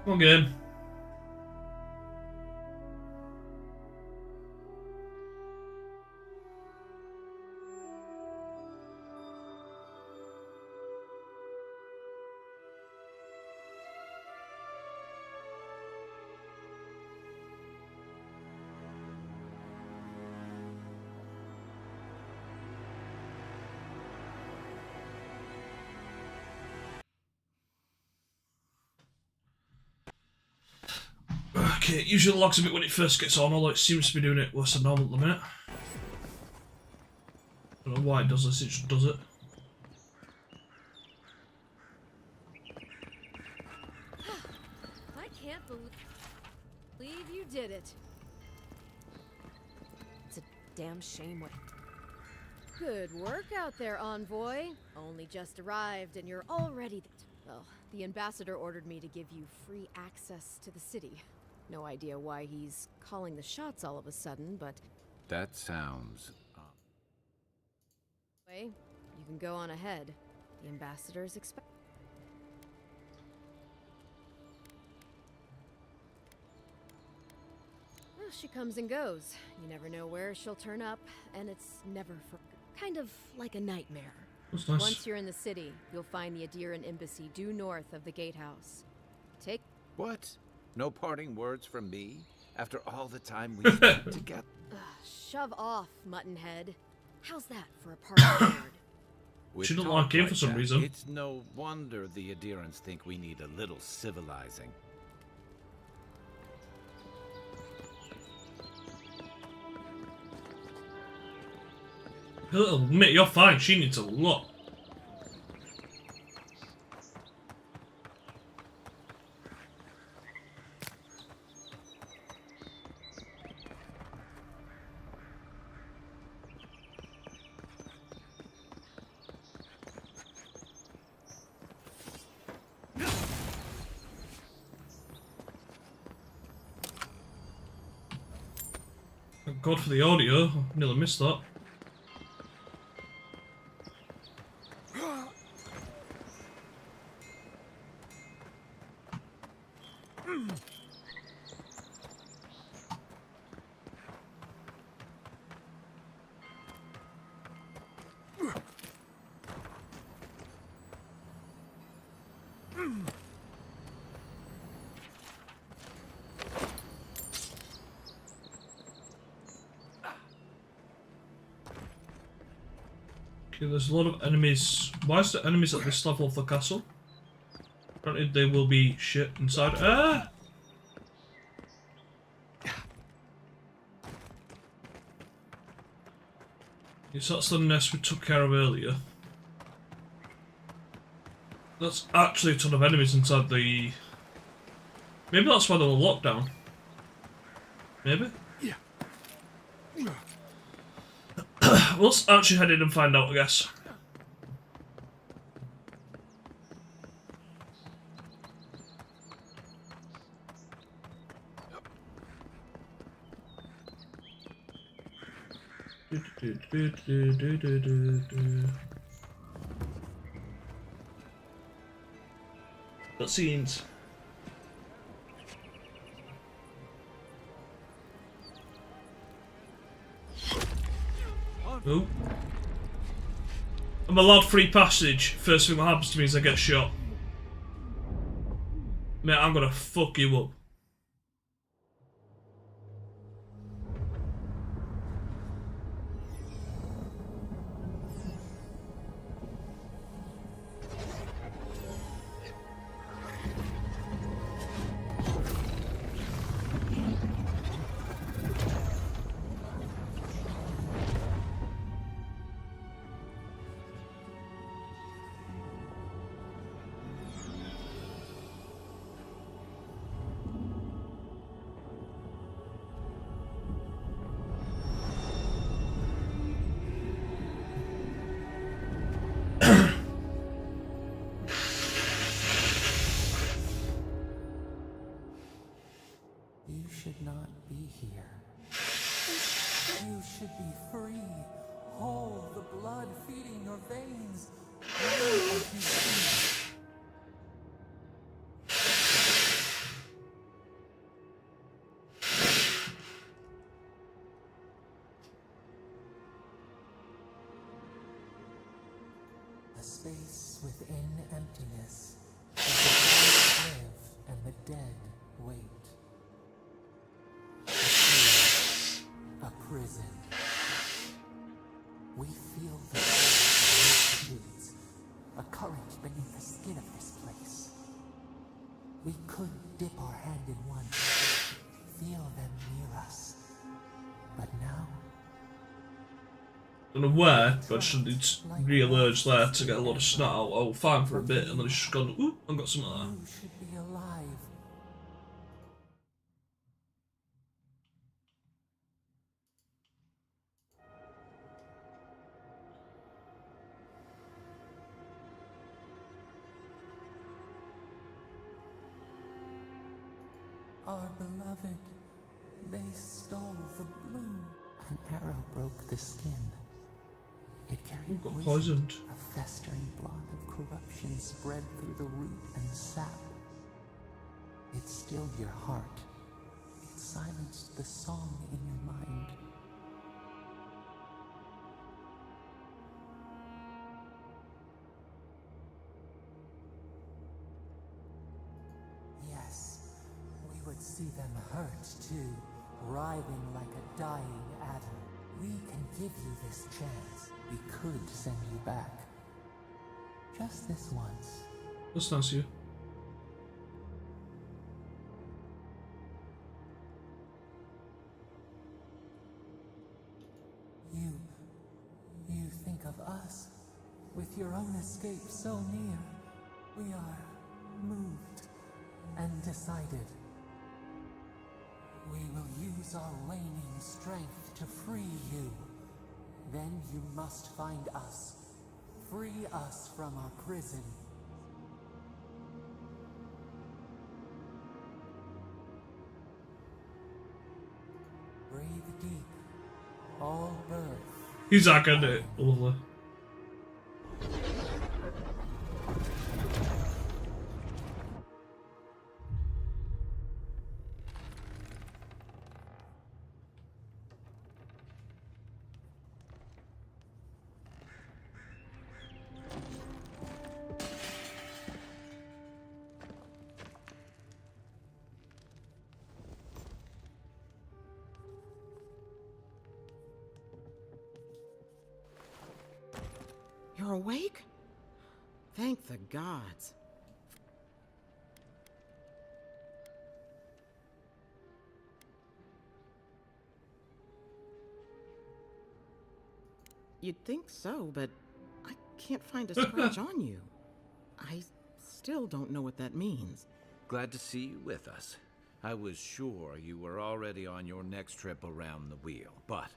Come on, game. Okay, it usually logs a bit when it first gets on, although it seems to be doing it worse than normal at the minute. I don't know why it does this, it just does it. I can't believe you did it. It's a damn shame what... Good work out there, Envoy. Only just arrived and you're already... Well, the ambassador ordered me to give you free access to the city. No idea why he's calling the shots all of a sudden, but... That sounds... Anyway, you can go on ahead. The ambassador's expect... Well, she comes and goes. You never know where she'll turn up, and it's never for... Kind of like a nightmare. That's nice. Once you're in the city, you'll find the Adiran embassy due north of the gatehouse. Take... What? No parting words from me? After all the time we spent together? Shove off, Muttonhead. How's that for a party word? With She didn't talk like him for some that, reason. It's no wonder the Adirans think we need a little civilizing. I'll admit, you're fine, she needs a lot. Thank God for the audio, I nearly missed that. Okay, there's a lot of enemies. Why is there enemies at this level of the castle? Granted, they will be shit inside. Ah! Yes, that's the nest we took care of earlier. That's actually a ton of enemies inside the... Maybe that's why they were locked down. Maybe? Yeah. Let's actually head in and find out, I guess. Cutscenes. Oh. I'm allowed free passage. First thing that happens to me is I get shot. Mate, I'm gonna fuck you up. You should not be here. You should be free, whole, the blood feeding your veins. As you see. space within emptiness, where the alive live and the dead wait. A prison. We feel the multitudes, a current beneath the skin of this place. We could dip our hand in one, feel them near us. But now, I don't know where, but it's re-emerged there to get a lot of snot out. I will fine for a bit, and then it's just gone, ooh, I've got something like that. you should be alive. Our beloved, they stole the bloom. An arrow broke the skin. It carried Got poison, poisoned. a festering blot of corruption spread through the root and sap. It stilled your heart. It silenced the song in your mind. Yes, we would see them hurt too, writhing like a dying atom. We can give you this chance. We could send you back. Just this once. That's nice of you. You think of us, with your own escape so near. We are moved and decided. We will use our waning strength to free you. Then you must find us. Free us from our prison. Breathe deep. All birth. He's not gonna do it. Lovely. You're awake? Thank the gods. You'd think so, but I can't find a scratch on you. I still don't know what that means. Glad to see you with us. I was sure you were already on your next trip around the wheel, but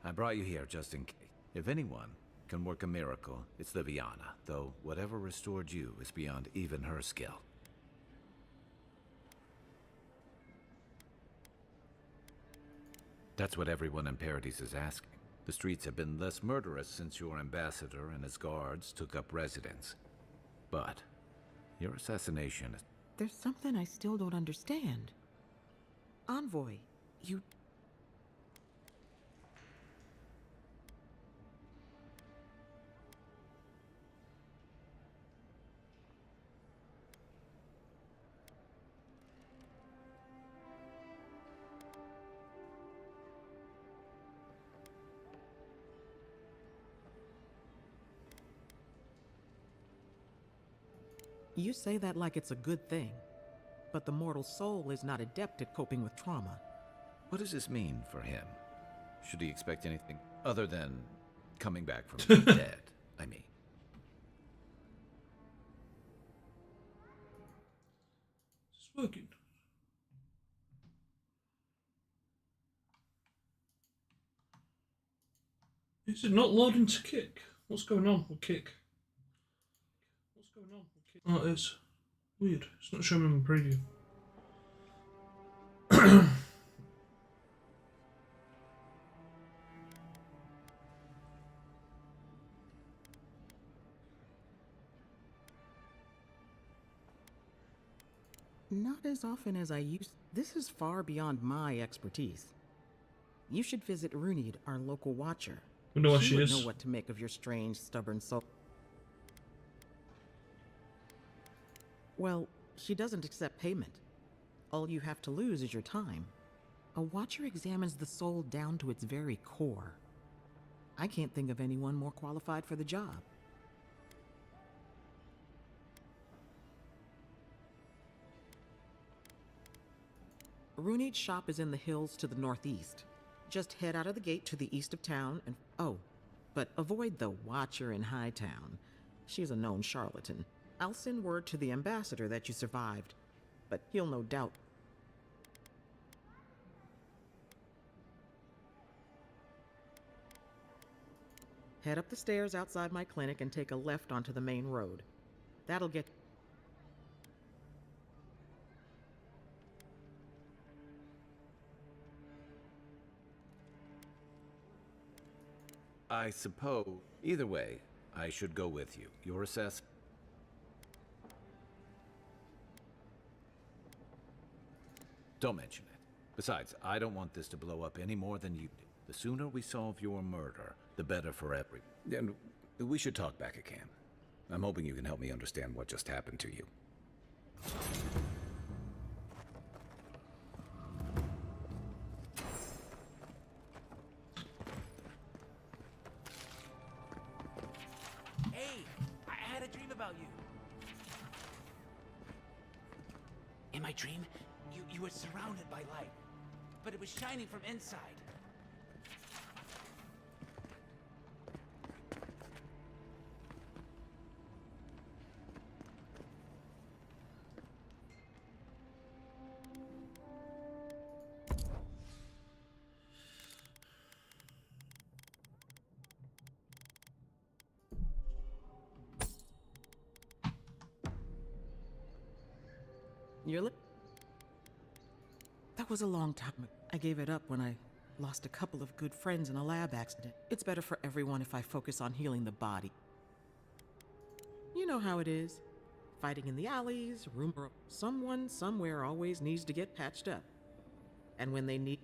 I brought you here just in case. If anyone can work a miracle, it's Liviana, though whatever restored you is beyond even her skill. That's what everyone in Paradise is asking. The streets have been less murderous since your ambassador and his guards took up residence. But your assassination is... There's something I still don't understand. Envoy, you... You say that like it's a good thing, but the mortal soul is not adept at coping with trauma. What does this mean for him? Should he expect anything other than coming back from the dead, I mean? It's working. Is it not loading to kick? What's going on with kick? What's going on with kick? Oh, it is. Weird. It's not showing in the preview. Not as often as I used. This is far beyond my expertise. You should visit Runid, our local watcher. We know where She she would is. know what to make of your strange, stubborn soul. Well, she doesn't accept payment. All you have to lose is your time. A watcher examines the soul down to its very core. I can't think of anyone more qualified for the job. Runit's shop is in the hills to the northeast. Just head out of the gate to the east of town and... Oh, but avoid the Watcher in Hightown. She's a known charlatan. I'll send word to the ambassador that you survived, but he'll no doubt... Head up the stairs outside my clinic and take a left onto the main road. That'll get... I suppose. Either way, I should go with you. Your assess. Don't mention it. Besides, I don't want this to blow up any more than you do. The sooner we solve your murder, the better for everyone. And we should talk back again. I'm hoping you can help me understand what just happened to you. Hey, I had a dream about you. In my dream, you were surrounded by light, but it was shining from inside. That was a long time ago. I gave it up when I lost a couple of good friends in a lab accident. It's better for everyone if I focus on healing the body. You know how it is. Fighting in the alleys, rumor... Someone somewhere always needs to get patched up. And when they need...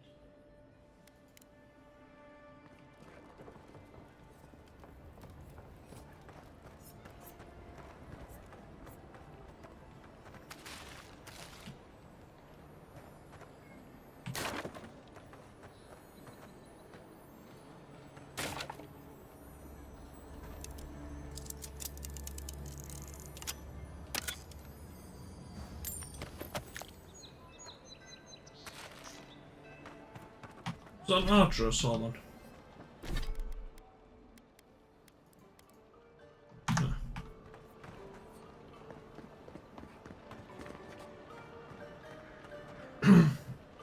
Is that an archer or someone?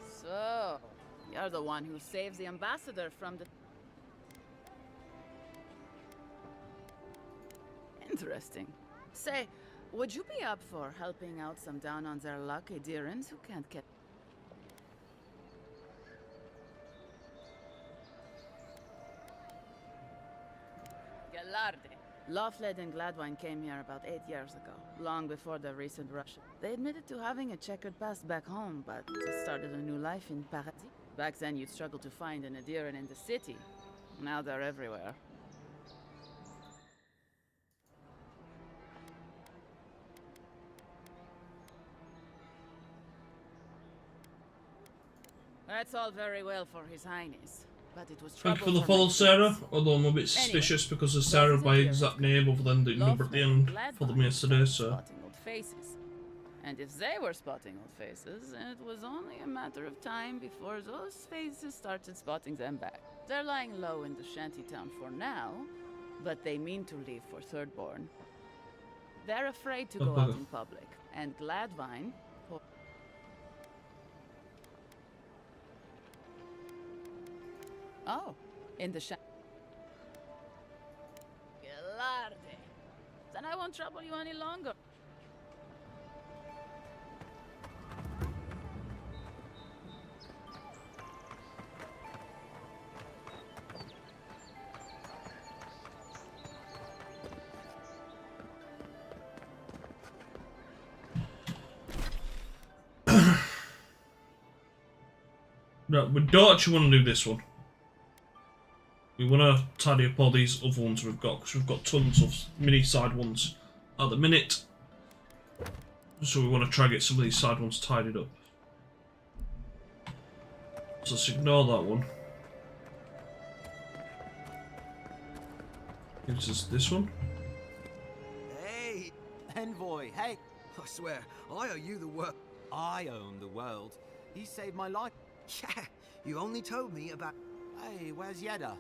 So, you're the one who saves the ambassador from the... Interesting. Say, would you be up for helping out some down-on-their-luck adherents who can't get... Lofled and Gladwine came here about 8 years ago, long before the recent rush. They admitted to having a checkered past back home, but just started a new life in Paradis. Back then, you'd struggle to find an adherent in the city. Now they're everywhere. That's all very well for His Highness. But it was Thank you for trouble the follow, my Sarah. friends. Although I'm a bit suspicious Anyway, because of Sarah Lofled by here exact is name other than the number at the end Gladwine followed me yesterday, so. spotting old faces. And if they were spotting old faces, it was only a matter of time before those faces started spotting them back. They're lying low in the shantytown for now, but they mean to leave for Thirdborn. They're afraid to go out in public, and Gladwine... Oh, in the Galarde. Then I won't trouble you any longer. No, we don't actually want to do this one. We want to tidy up all these other ones we've got, because we've got tons of mini side ones at the minute. So we want to try and get some of these side ones tidied up. So let's ignore that one. Gives us this one. Hey, Envoy, hey! I swear, I owe you the work. I own the world. He saved my life. Yeah, you only told me about. Hey, where's Yeda?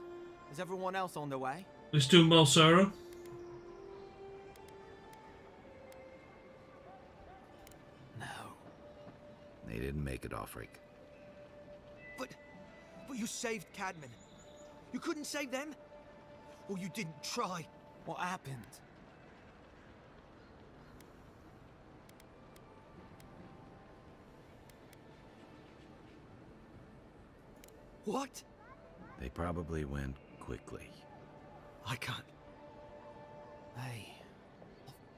Is everyone else on their way? Let's do well, Sarah. No. They didn't make it off, Rick. But you saved Cadman. You couldn't save them? Or you didn't try? What happened? What? They probably went quickly. I can't. Hey,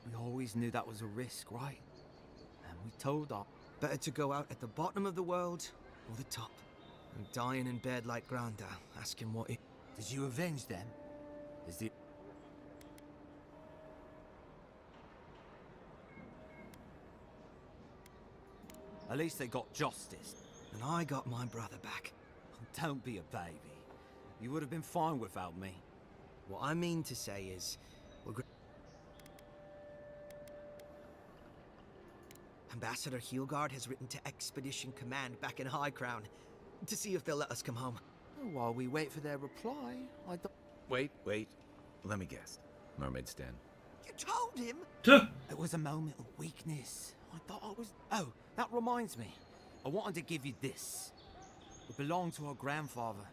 we always knew that was a risk, right? And we told our... Better to go out at the bottom of the world or the top. And dying in bed like Granda, asking what it... Did you avenge them? Is the... At least they got justice. And I got my brother back. Don't be a baby. You would have been fine without me. What I mean to say is... Ambassador Heelguard has written to Expedition Command back in High Crown to see if they'll let us come home. While we wait for their reply, I thought... Wait. Let me guess. Mermaid's Den. You told him? Duh. It was a moment of weakness. I thought I was... Oh, that reminds me. I wanted to give you this. It belonged to our grandfather.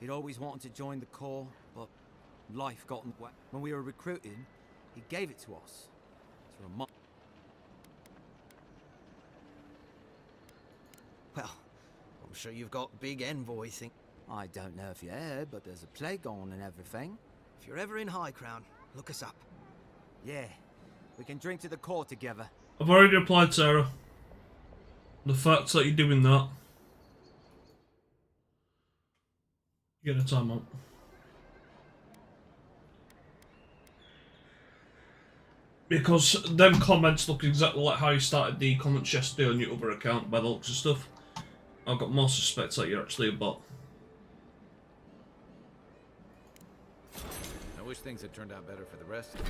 He'd always wanted to join the Corps, but life got in the way. When we were recruiting, he gave it to us. To remind... Well, I'm sure you've got big envoy thing. I don't know if you heard, but there's a plague on and everything. If you're ever in High Crown, look us up. Yeah, we can drink to the Corps together. I've already replied, Sarah. The fact that you're doing that. You get a timeout. Because them comments look exactly like how you started the comments yesterday on your other account by the looks of stuff. I've got more suspects that you're actually a bot. I wish things had turned out better for the rest of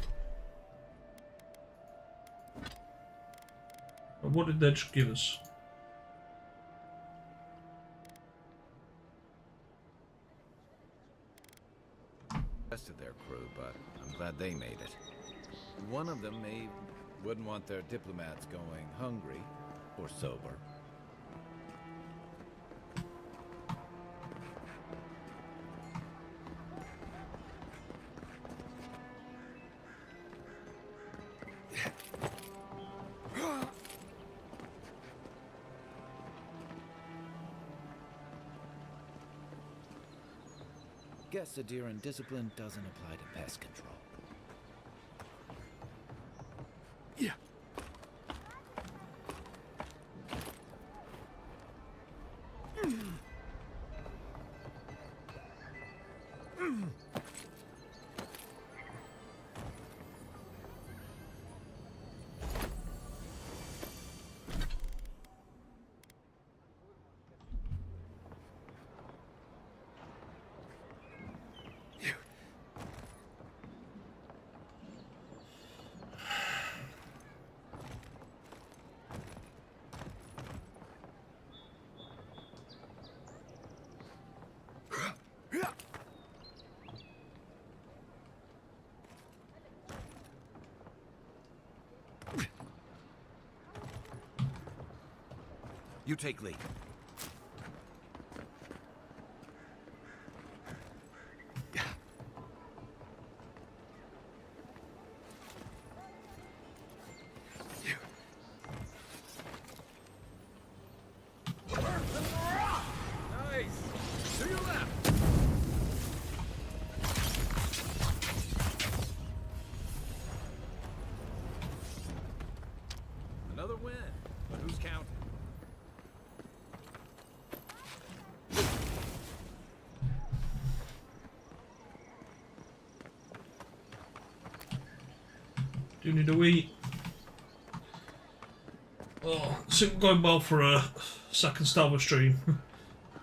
And what did they just give us? their crew, but I'm glad they made it. One of them wouldn't want their diplomats going hungry or sober. Guess the deer and discipline doesn't apply to pest control. Yeah. You take lead. Another win, but who's counting? Do you need to eat? Oh, this isn't going well for a second Star Wars stream.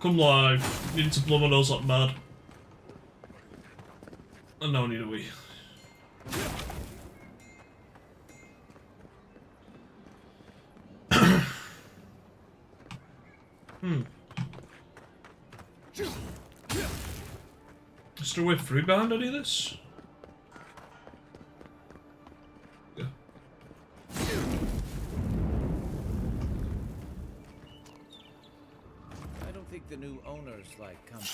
Come live. Need to blow my nose like mad. And now I need a wee. Is there a way through behind any of this? Yeah. I don't think the new owners like company.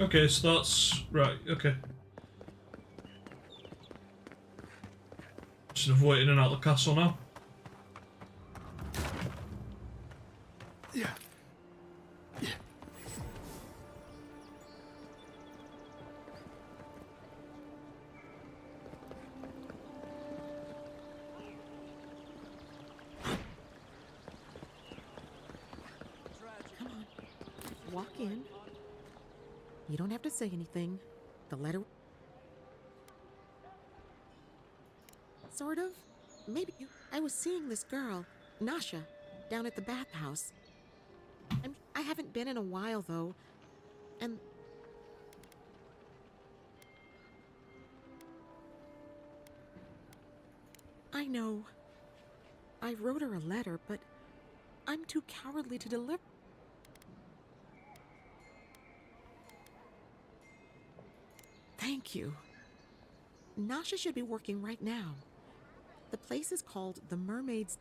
Okay, so that's right, okay. Just avoiding in and out the castle now. Come on. Walk in. You don't have to say anything. The letter... Sort of. Maybe you... I was seeing this girl, Nasha, down at the bathhouse. I haven't been in a while, though. And... I know. I wrote her a letter, but I'm too cowardly to deliver. Thank you. Nasha should be working right now. The place is called the Mermaid's...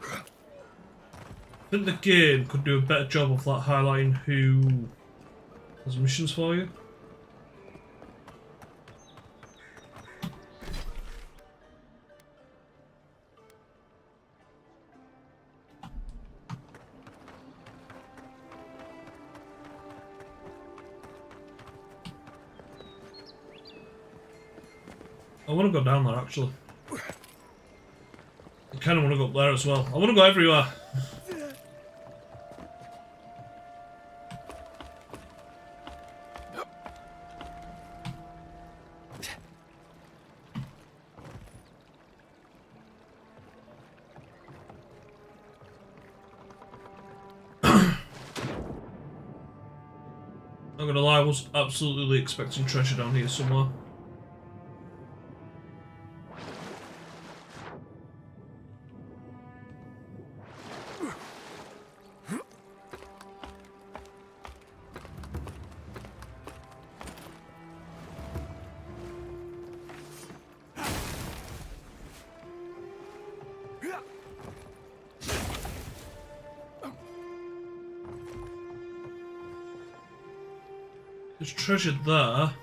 I think the game could do a better job of like highlighting who has missions for you. I want to go down there actually. I kind of want to go up there as well. I want to go everywhere. Not gonna lie, I was absolutely expecting treasure down here somewhere. There's treasure there.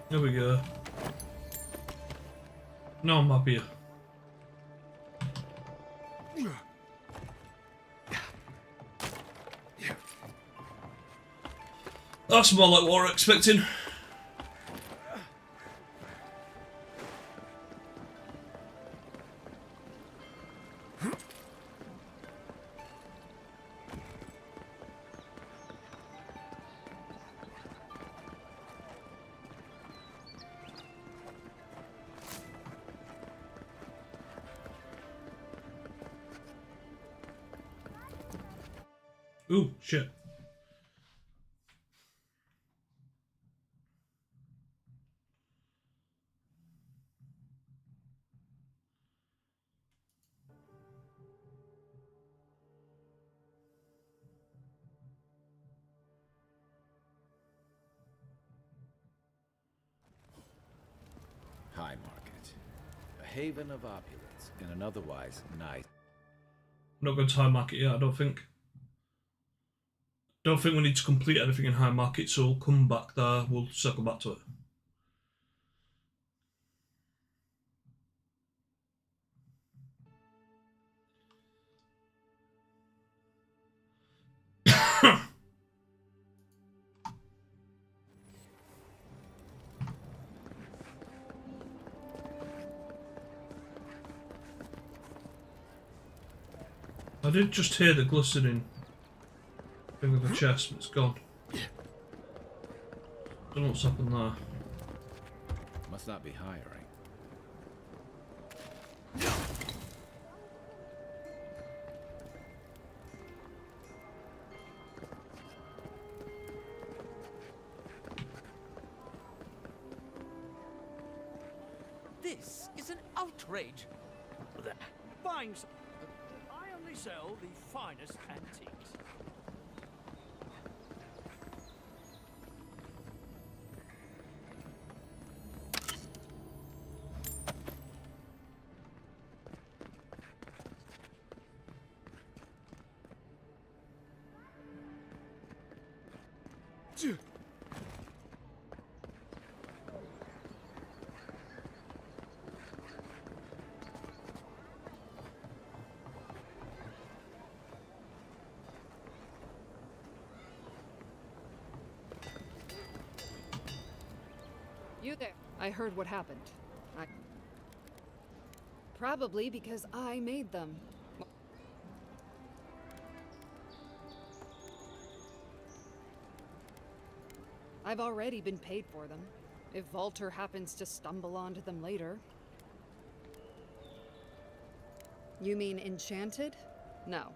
There we go. No, I'm happier. That's more like what we're expecting. Ooh, shit. High Market. A haven of opulence in an otherwise nice... I'm not going to high market yet, I don't think. Don't think we need to complete anything in high market, so we'll come back there, we'll circle back to it. I did just hear the glistening thing of the chest, but it's gone. Don't know what's happened there. Must not be hiring. This is an outrage. Buying some. I only sell the finest antiques. You there. I heard what happened. Probably because I made them. I've already been paid for them. If Walter happens to stumble onto them later. You mean enchanted? No.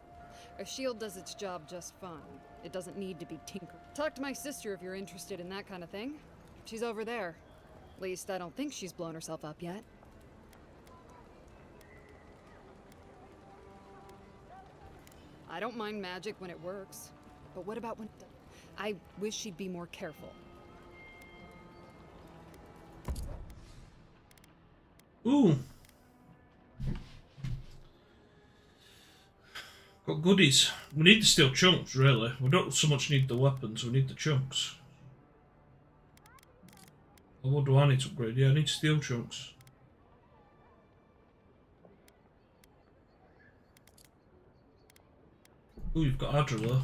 A shield does its job just fine. It doesn't need to be tinkered. Talk to my sister if you're interested in that kind of thing. She's over there. At least I don't think she's blown herself up yet. I don't mind magic when it works. But what about when it doesn't? I wish she'd be more careful. Ooh. Got goodies. We need the steel chunks, really. We don't so much need the weapons, we need the chunks. Well, what do I need to upgrade? Yeah, I need steel chunks. Ooh, you've got Adra there.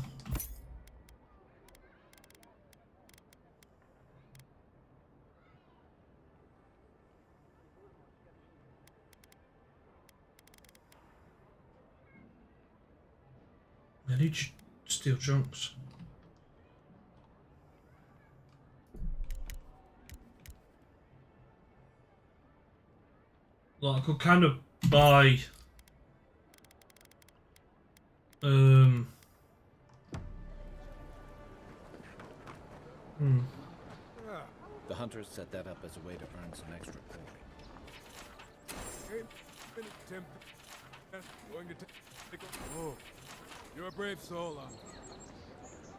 I need steel chunks. Like, I could kind of buy The hunters set that up as a way to earn some extra coin. Oh, you're a brave soul,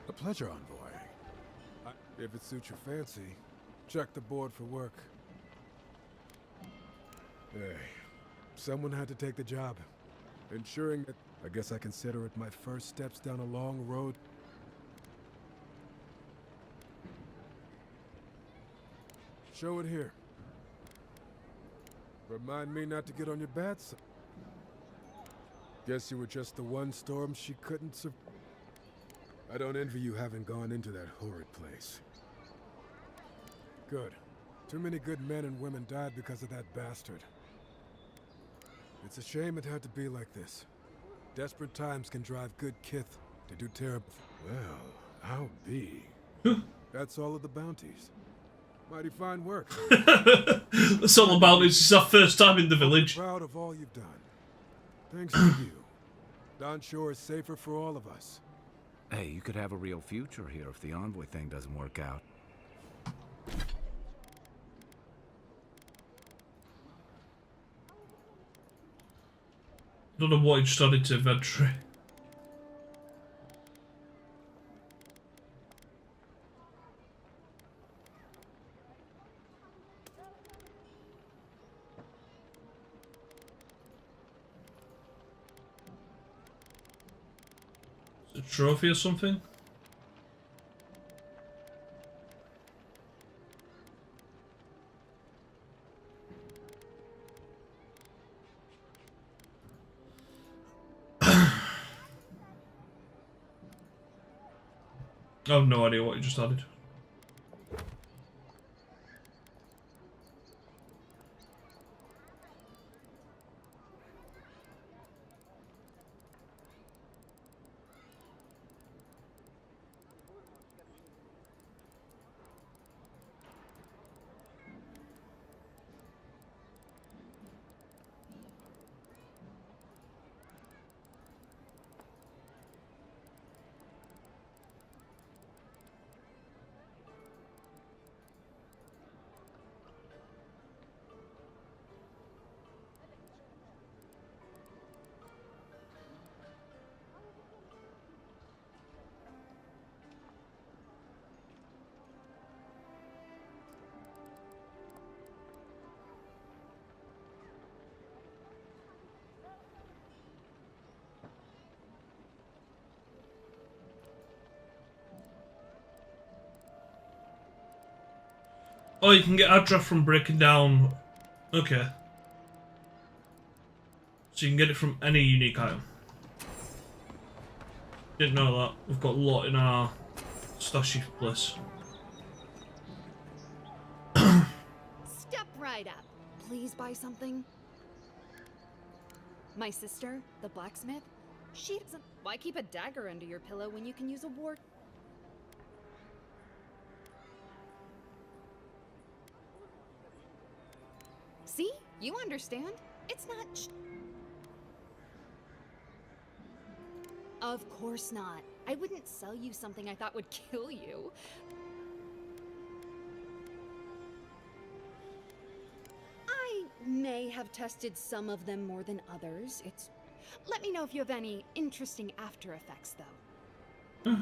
a pleasure, envoy. If it suits your fancy, check the board for work. Hey, someone had to take the job. Ensuring that, I guess I consider it my first steps down a long road. Show it here. Remind me not to get on your bad side. Guess you were just the one storm she couldn't I don't envy you having gone into that horrid place. Good. Too many good men and women died because of that bastard. It's a shame it had to be like this. Desperate times can drive good kith to do terrible. Well, I'll be. That's all of the bounties. Mighty fine work. That's all about it. This is our first time in the village. I'm proud of all you've done. Thanks to you, Don Shore is safer for all of us. Hey, you could have a real future here if the Envoy thing doesn't work out. I don't know what he just added to inventory. A trophy or something? I have no idea what you just added. Oh, you can get address from breaking down. Okay. So you can get it from any unique item. Didn't know that. We've got a lot in our stashy place. Step right up. Please buy something. My sister, the blacksmith, she doesn't. Why keep a dagger under your pillow when you can use a ward? See? You understand? It's not. Of course not. I wouldn't sell you something I thought would kill you. I may have tested some of them more than others. It's. Let me know if you have any interesting after effects, though.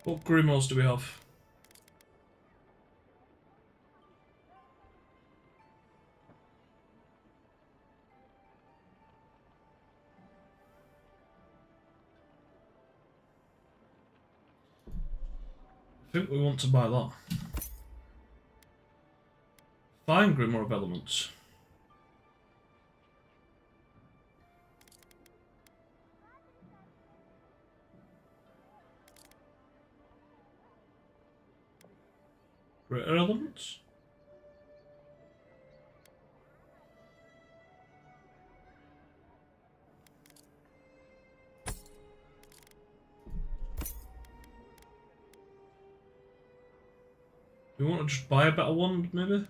What grimoires do we have? I think we want to buy that. Fine grimoire of elements. Greater elements? Do we want to just buy a better one, maybe?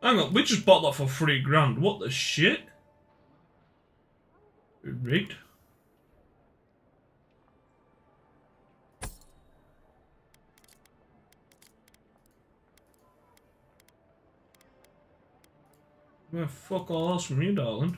Hang on, we just bought that for £3,000. What the shit? Rigged. Yeah, fuck all else from you, darling.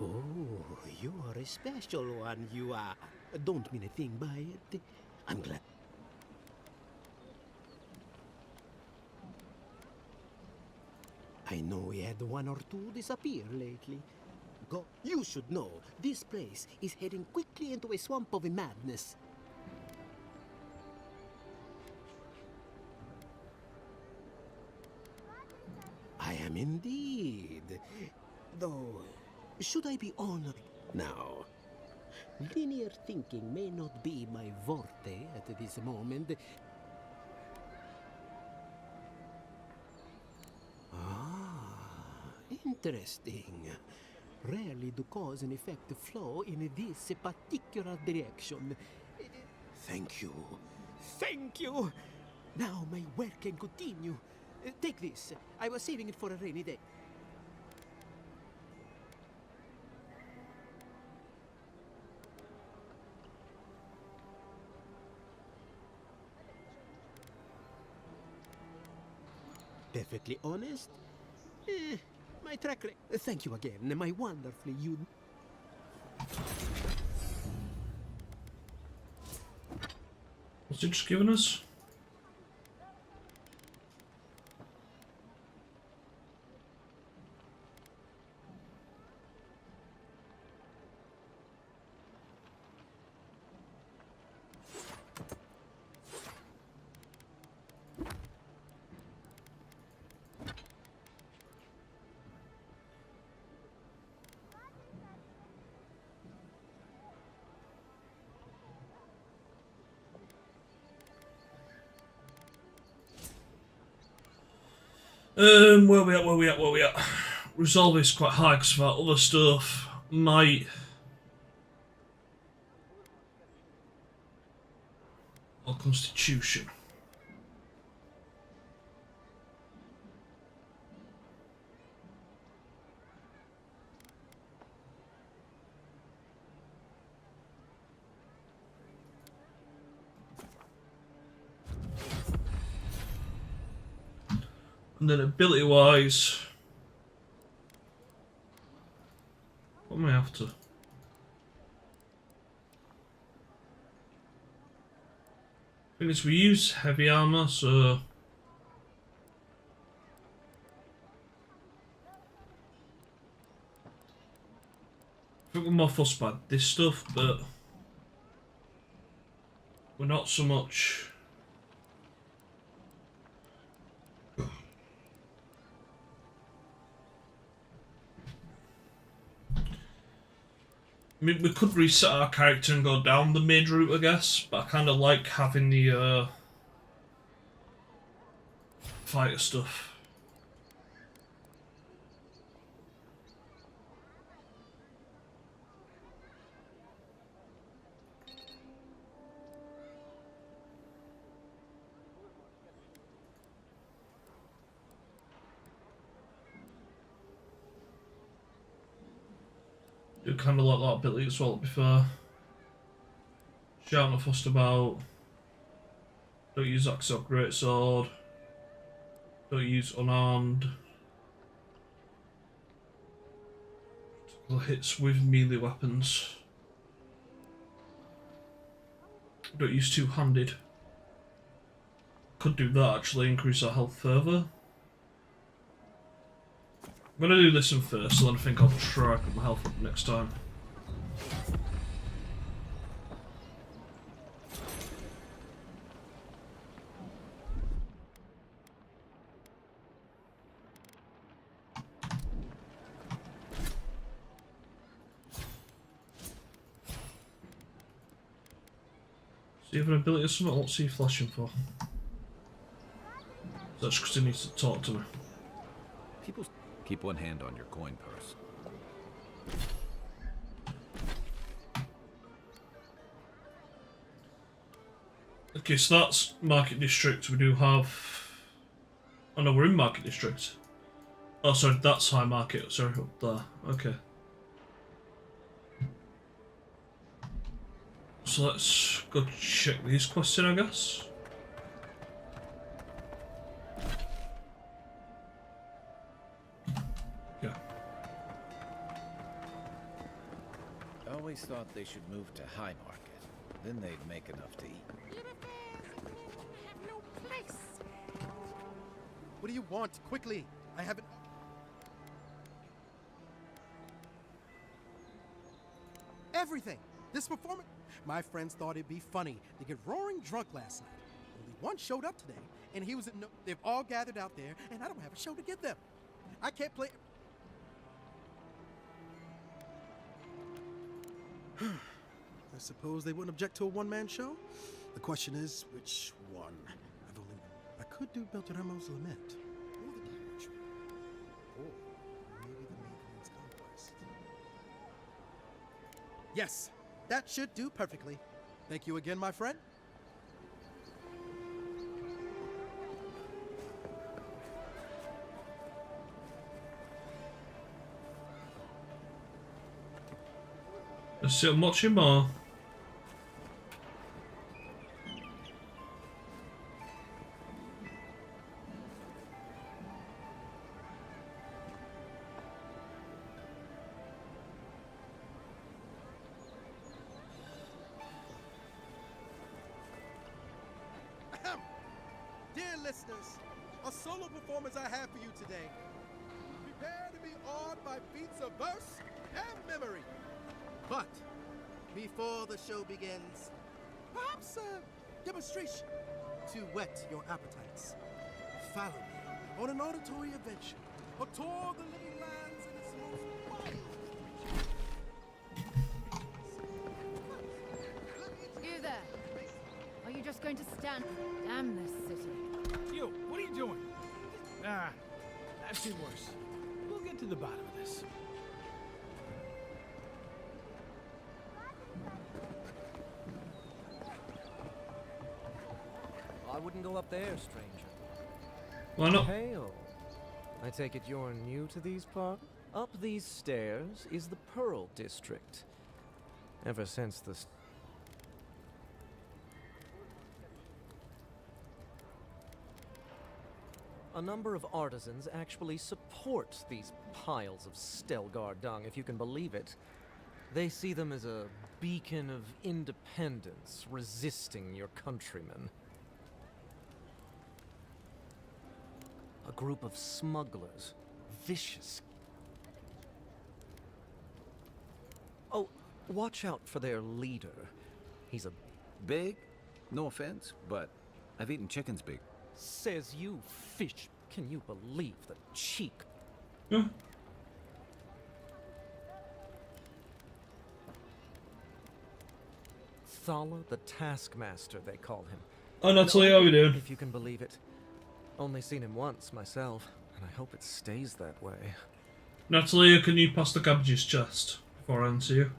Oh, you are a special one, you are. Don't mean a thing by it. I'm glad. I know we had one or two disappear lately. You should know, this place is heading quickly into a swamp of madness. I am indeed. Though, should I be honored now? Linear thinking may not be my forte at this moment. Interesting. Rarely do cause and effect flow in this particular direction. Thank you. Thank you! Now my work can continue. Take this. I was saving it for a rainy day. Perfectly honest? My track record. Thank you again, my wonderfully What's he just giving us? Where we at? Resolve is quite high because of our other stuff. Might. Or Constitution. And then ability wise, what am I after? I think it's we use heavy armor, so I think we're more fussed by this stuff, but we're not so much. I mean, we could reset our character and go down the mid route, I guess, but I kind of like having the fighter stuff. Do kind of like that ability as well before. Shout not fussed about. Don't use axe or greatsword. Don't use unarmed. Hits with melee weapons. Don't use two-handed. Could do that actually, increase our health further. I'm gonna do this one first, so then I think I'll try to put my health up next time. So you have an ability or something? What's he flashing for? That's because he needs to talk to me. Keep one hand on your coin purse. Okay, so that's Market District. We do have... Oh no, we're in Market District. Oh, sorry, that's High Market. Sorry, up there. Okay. So let's go check these quests in, I guess. I always thought they should move to High Market. Then they'd make enough to eat. Have no place. What do you want? Quickly! I haven't... Everything! This performance... My friends thought it'd be funny to get roaring drunk last night. Only one showed up today, and he was in no... They've all gathered out there, and I don't have a show to give them. I can't play... I suppose they wouldn't object to a one-man show? The question is, which one? I could do Beltramo's Lament. Or the Damage. Or maybe the Maintenance Conquest. Yes, that should do perfectly. Thank you again, my friend. Let's sit and watch him more. Dear listeners, a solo performance I have for you today. Prepare to be awed by feats of verse and memory. But before the show begins, perhaps a demonstration to whet your appetites. Follow me on an auditory adventure, a tour of the living lands in its most wild. You there. Are you just going to stand? Damn this city. You, what are you doing? I've seen worse. We'll get to the bottom of this. I wouldn't go up there, stranger. Why not? Hail. I take it you're new to these parts? Up these stairs is the Pearl District. Ever since the... A number of artisans actually support these piles of Stelgar dung, if you can believe it. They see them as a beacon of independence, resisting your countrymen. A group of smugglers, vicious. Oh, watch out for their leader. He's a... Big? No offense, but I've eaten chickens big. Says you, fish. Can you believe the cheek? Yeah. Thala the Taskmaster, they call him. Oh, Natalie, how are we doing? If you can believe it. Only seen him once myself, and I hope it stays that way. Natalie, can you pass the cabbages chest before I answer you?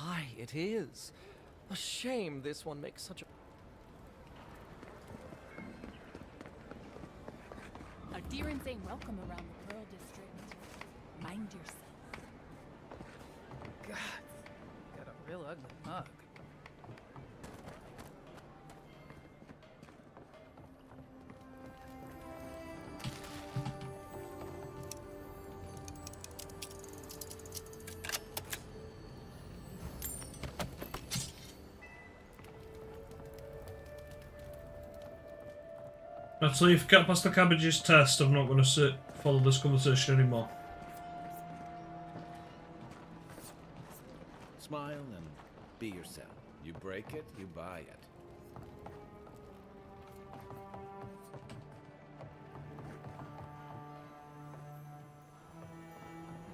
Aye, it is. A shame this one makes such a... Adherents ain't welcome around the Pearl District. Mind yourself. God, got a real ugly mug. Natalie, if you can't pass the cabbages test, I'm not going to follow this conversation anymore. Smile and be yourself. You break it, you buy it.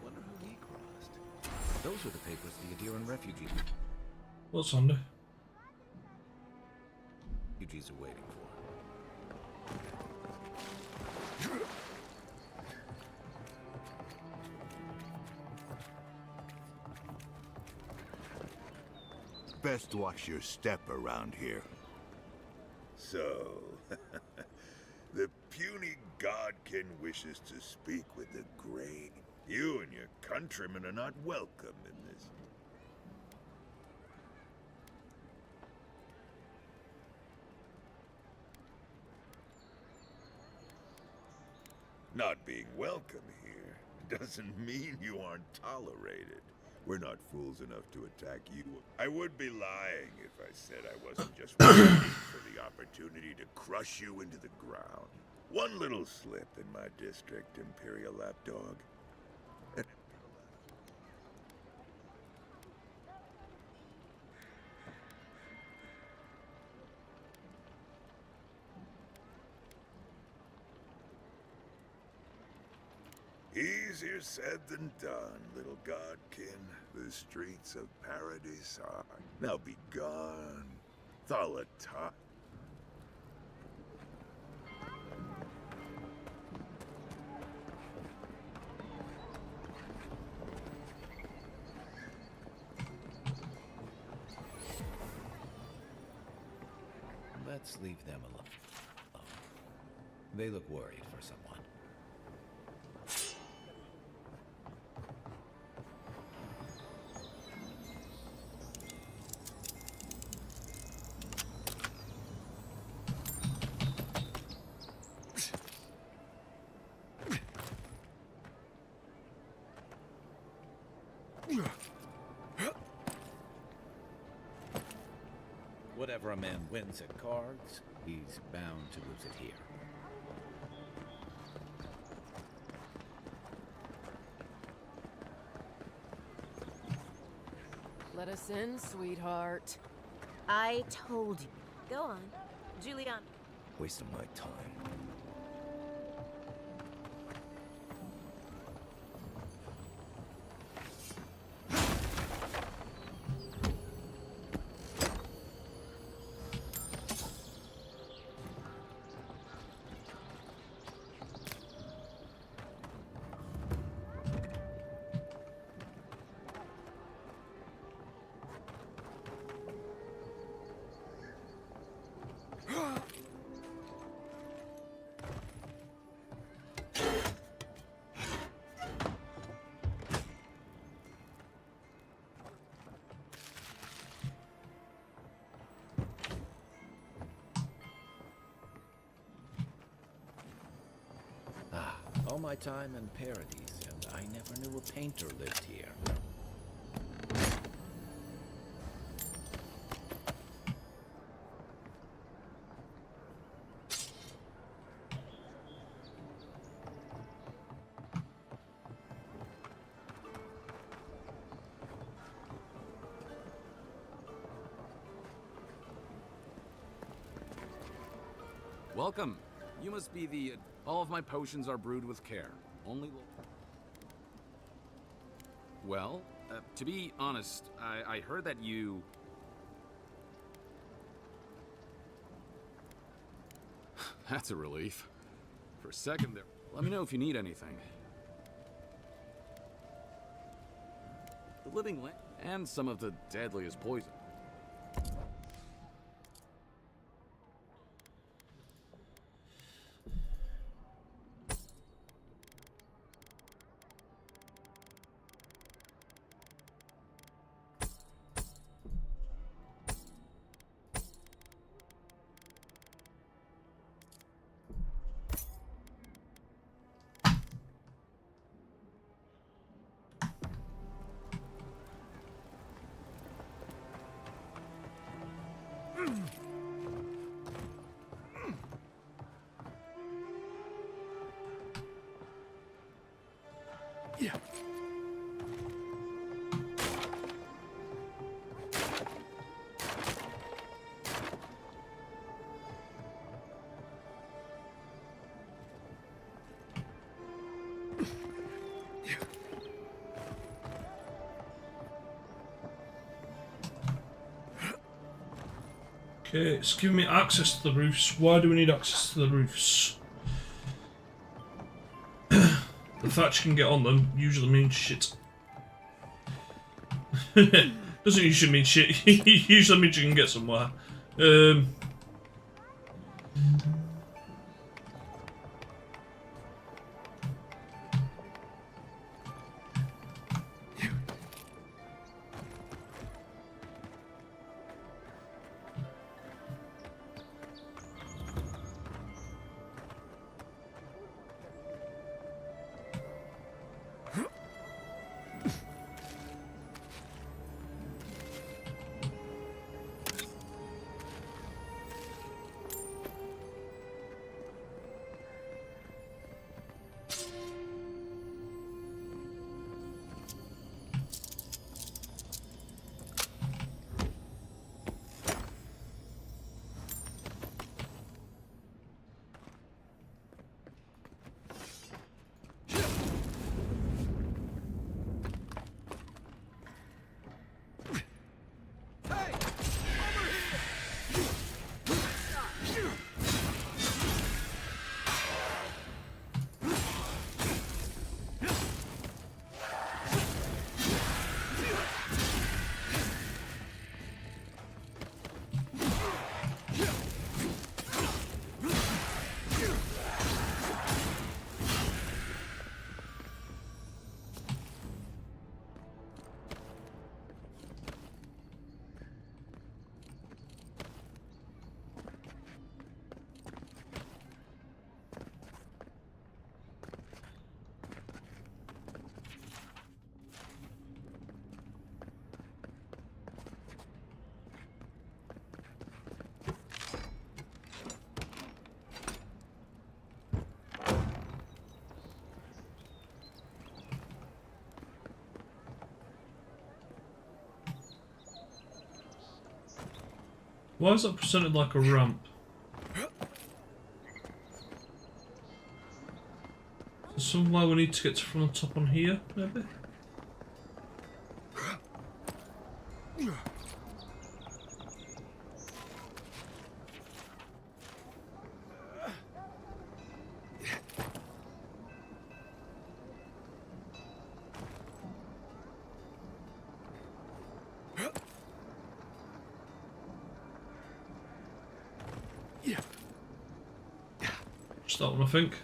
Wonder who he crossed. Those are the papers the Adiran refugees. What's on there? Refugees are waiting for. Best watch your step around here. So, The puny godkin wishes to speak with the great. You and your countrymen are not welcome in this. Not being welcome here doesn't mean you aren't tolerated. We're not fools enough to attack you. I would be lying if I said I wasn't just waiting for the opportunity to crush you into the ground. One little slip in my district, Imperial Lapdog. Easier said than done, little godkin. The streets of paradise are now be gone. Thalata. Let's leave them alone. They look worried for someone. Whatever a man wins at cards, he's bound to lose it here. Let us in, sweetheart. I told you. Go on. Julian. Wasting my time. All my time in Paradise, and I never knew a painter lived here. Welcome. You must be the... all of my potions are brewed with care. Only... Well, to be honest, I heard that you... That's a relief. For a second there... Let me know if you need anything. The living land and some of the deadliest poison. Yeah. Okay, it's giving me access to the roofs. Why do we need access to the roofs? The fact you can get on them usually means shit. Doesn't usually mean shit. Usually means you can get somewhere. Why is that presented like a ramp? Somewhere we need to get to from the top on here, maybe? Just that one, I think.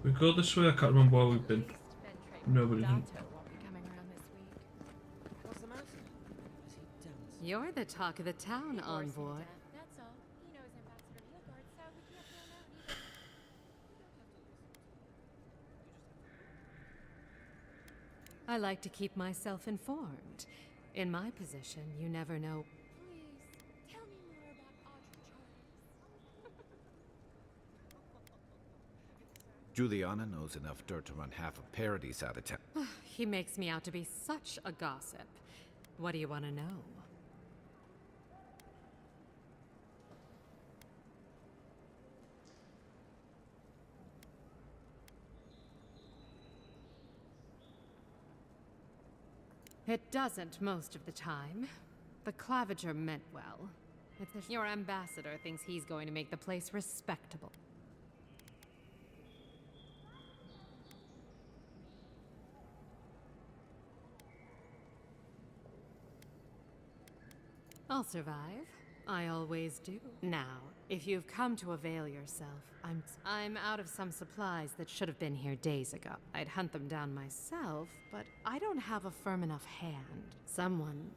We go this way, I can't remember where we've been. Nobody didn't. You're the talk of the town, Envoy. That's all. He knows Ambassador Hildegard, so we can't throw him out either. I like to keep myself informed. In my position, you never know. Please, tell me more about Audrey Charles. Juliana knows enough dirt to run half of Parody's out of town. He makes me out to be such a gossip. What do you want to know? It doesn't most of the time. The Claviger meant well. Your ambassador thinks he's going to make the place respectable. I'll survive. I always do. Now, if you've come to avail yourself, I'm out of some supplies that should have been here days ago. I'd hunt them down myself, but I don't have a firm enough hand. Someone...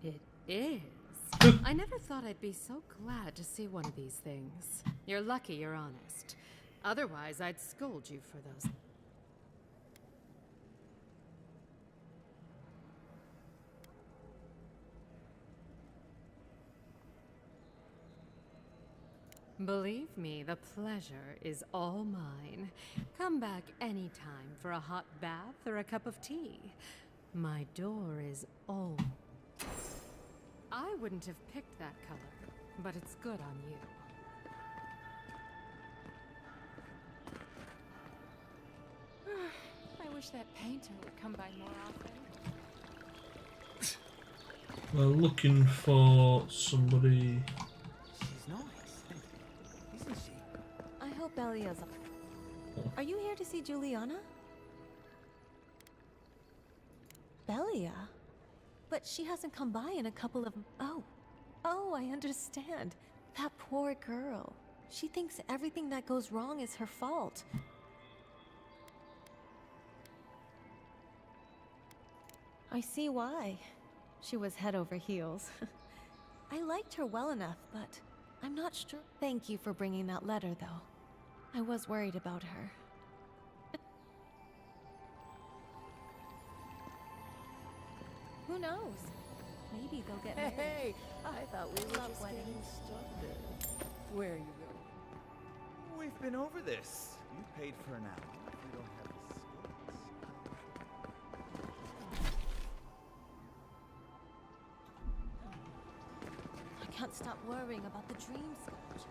It is. I never thought I'd be so glad to see one of these things. You're lucky you're honest. Otherwise, I'd scold you for those. Believe me, the pleasure is all mine. Come back anytime for a hot bath or a cup of tea. My door is all... I wouldn't have picked that color, but it's good on you. I wish that painter would come by more often. We're looking for somebody. She's nice, isn't she? I hope Elia's up. Are you here to see Juliana? Belia? But she hasn't come by in a couple of... Oh, I understand. That poor girl. She thinks everything that goes wrong is her fault. I see why. She was head over heels. I liked her well enough, but I'm not sure. Thank you for bringing that letter, though. I was worried about her. Who knows? Maybe they'll get married. Hey, I thought we were just wedding. getting started. Where are you going? We've been over this. You paid for an hour. You don't have the skills. I can't stop worrying about the dream sketch.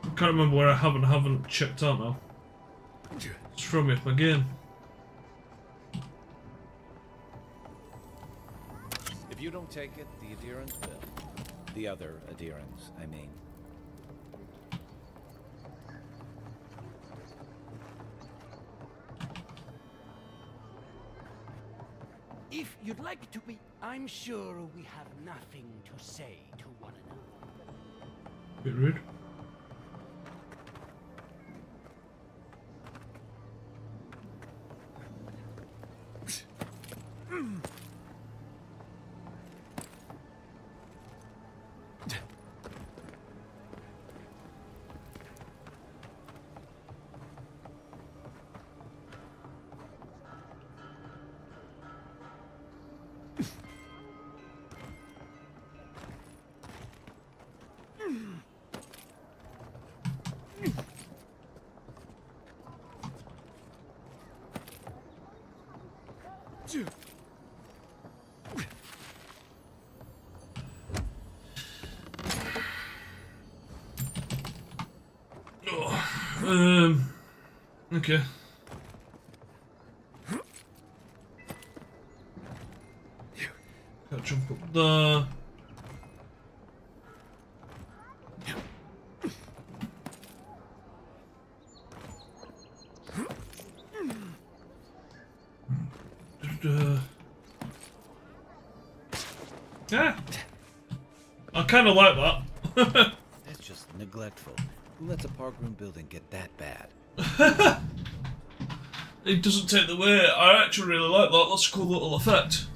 I can't remember where I haven't checked out now. It's thrown me off my game. If you don't take it, the adherents will. The other adherents, I mean. If you'd like to be, I'm sure we have nothing to say to one another. Bit rude. Okay. Gotta jump up there. Yeah. I kind of like that. That's just neglectful. Who lets a parkroom building get that bad? It doesn't take the way. I actually really like that. That's a cool little effect.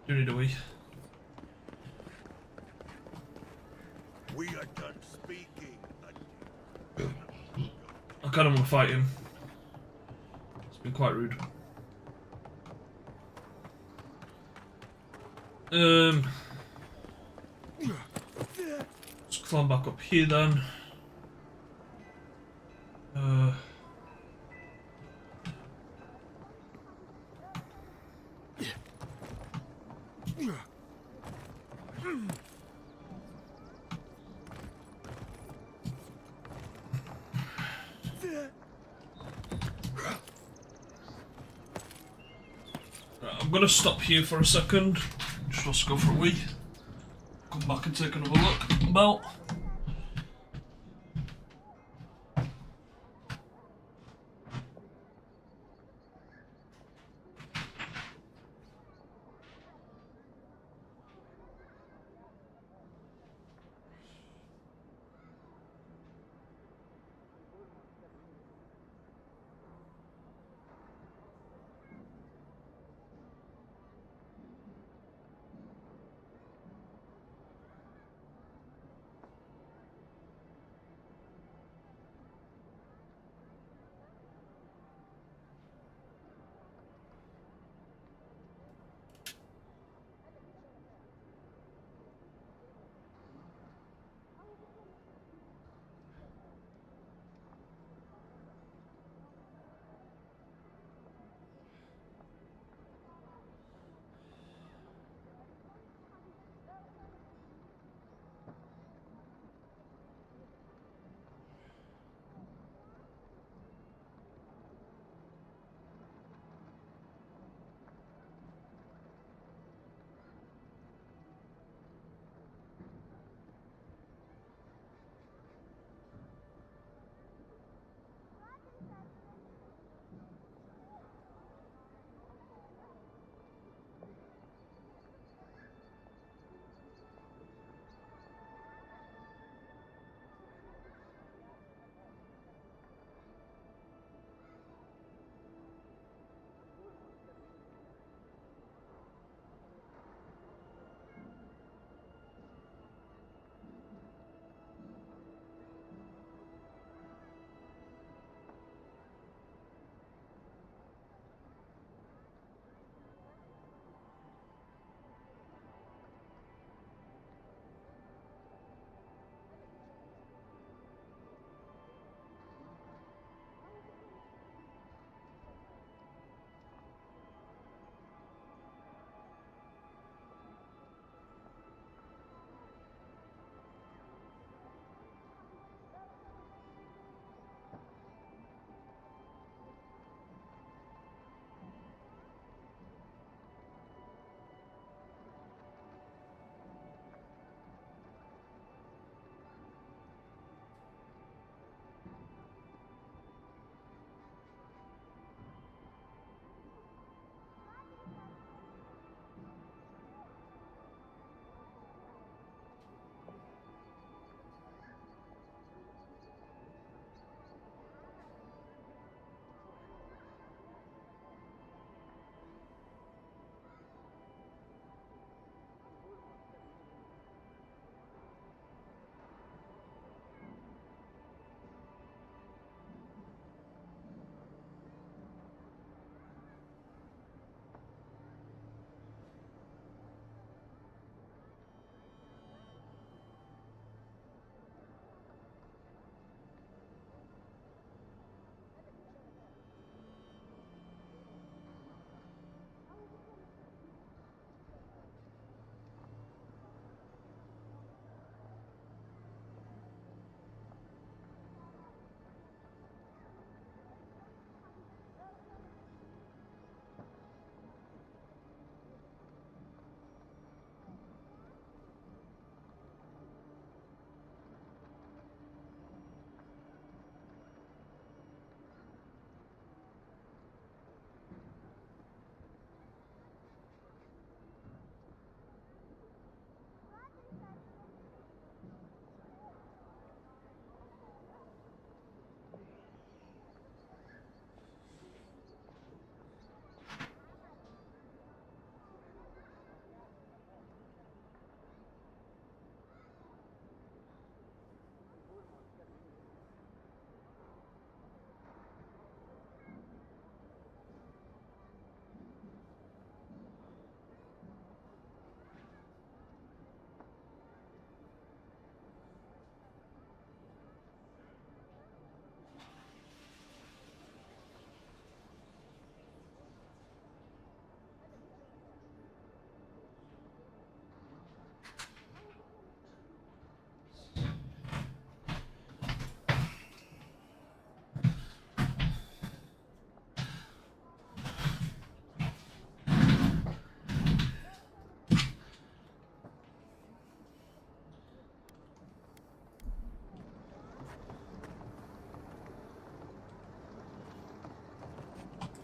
Do need a wee. We are done speaking. I kind of want to fight him. It's been quite rude. Let's climb back up here then. I'm gonna stop here for a second. Just let's go for a wee. Come back and take another look about.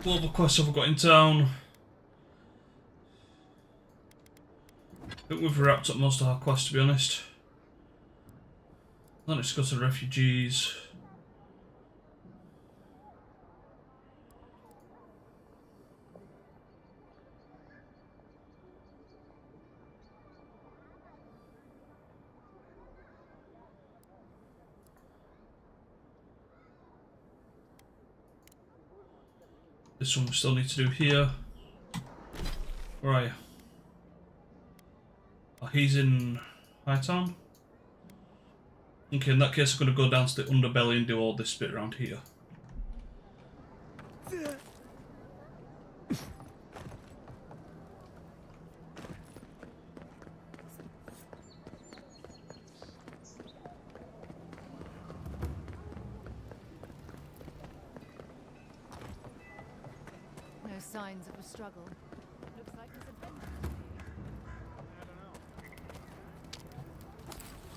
What other quests have we got in town? I think we've wrapped up most of our quests, to be honest. Let's go to the refugees. This one we still need to do here. Where are you? Oh, he's in Hightown? Okay, in that case I'm going to go down to the underbelly and do all this bit around here. No signs of a struggle. Looks like he's a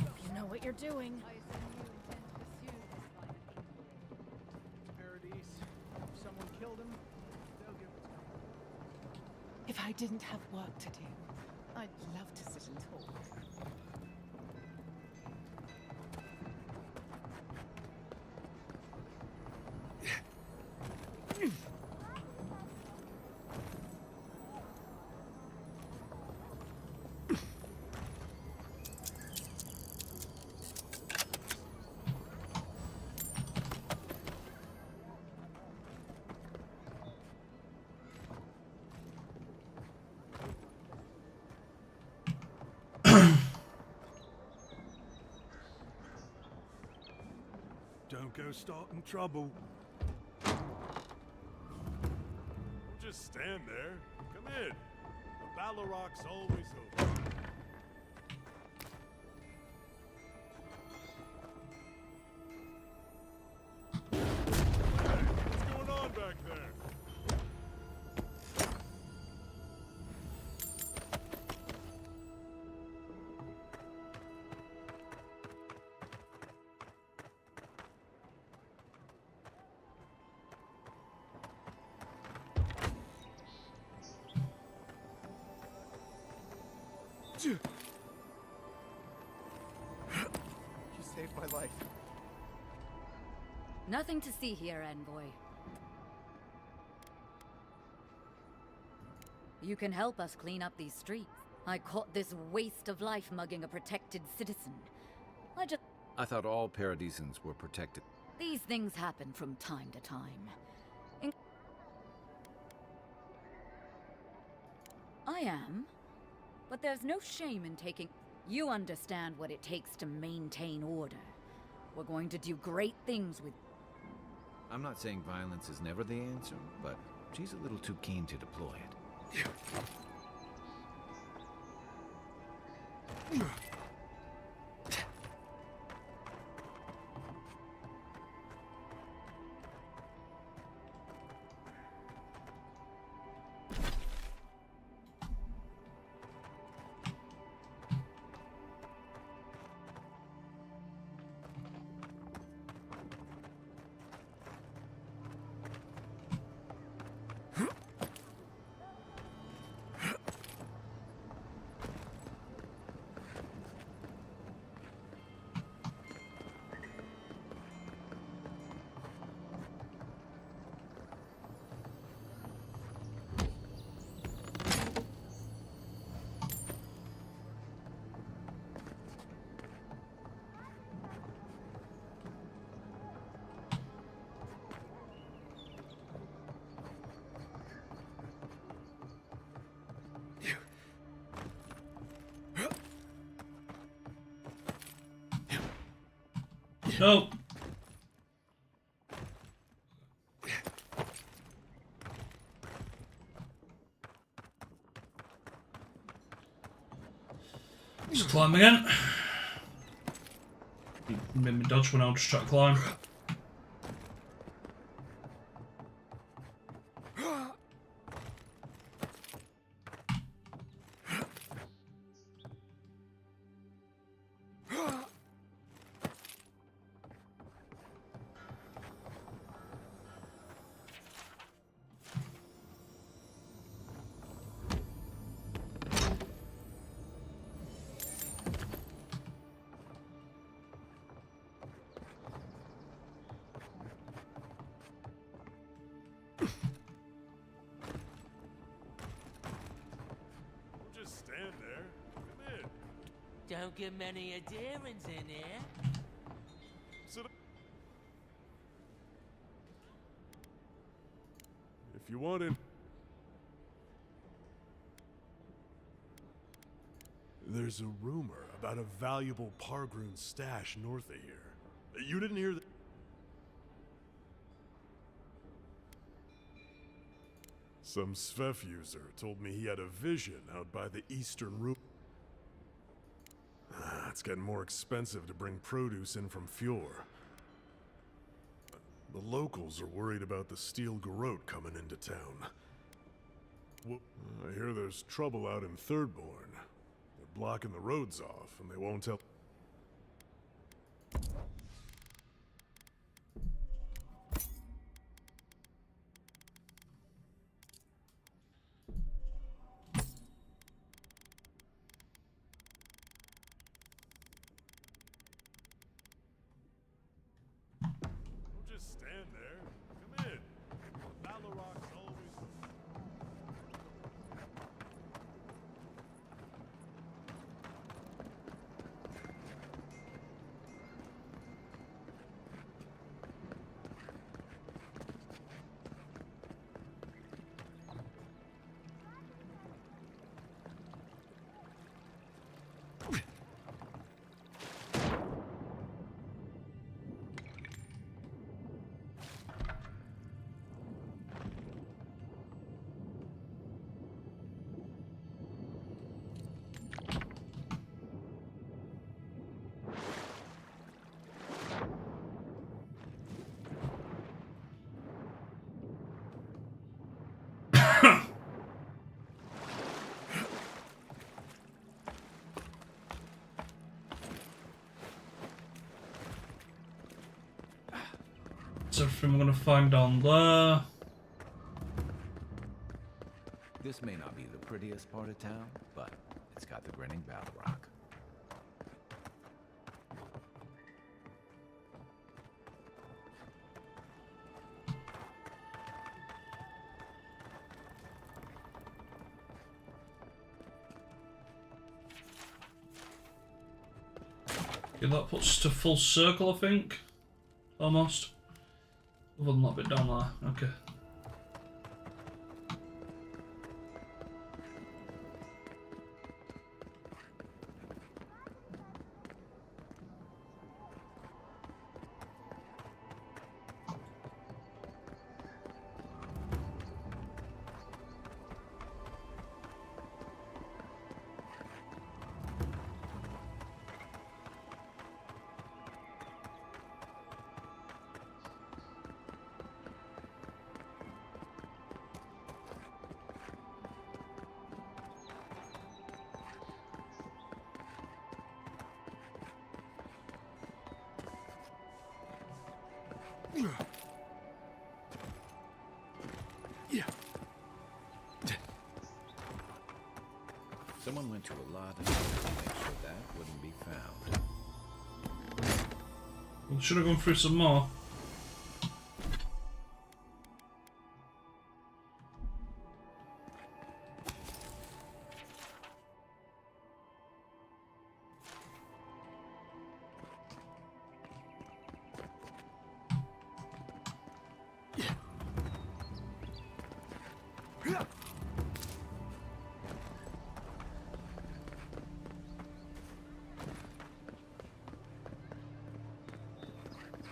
hope you know what you're doing. Someone killed him. They'll give it to him. If I didn't have work to do, I'd love to sit and talk. Don't go starting trouble. Don't just stand there. Come in. The Baloroc's always open. Hey, what's going on back there? You saved my life. Nothing to see here, envoy. You can help us clean up these streets. I caught this waste of life mugging a protected citizen. I thought all Paradisans were protected. These things happen from time to time. I am. But there's no shame in taking... You understand what it takes to maintain order. We're going to do great things with... I'm not saying violence is never the answer, but she's a little too keen to deploy it. No. Just climb again. You made me dodge when I was just trying to climb. Don't get many adherents in here. If you want it. There's a rumor about a valuable Pargroon stash north of here. You didn't hear that? Some Spec user told me he had a vision out by the eastern route. It's getting more expensive to bring produce in from Fjord. The locals are worried about the steel garrote coming into town. Well, I hear there's trouble out in Thirdborn. They're blocking the roads off, and they won't tell. Just stand there. Come in. Baloroc's always. That's everything we're gonna find down there. This may not be the prettiest part of town, but it's got the grinning Balrog. Yeah, that puts us to full circle, I think. Almost. Other than that bit down there. Okay. Someone went to a lot of effort to make sure that wouldn't be found. We should have gone through some more.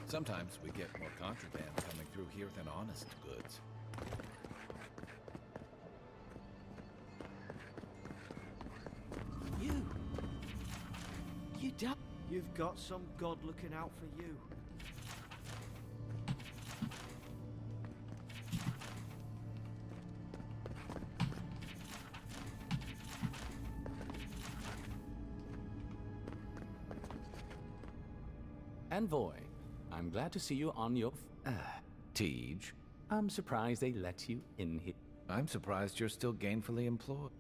Sometimes we get more contraband coming through here than honest goods. You don't. You've got some god looking out for you. Envoy, I'm glad to see you on your... Tej. I'm surprised they let you in here. I'm surprised you're still gainfully employed.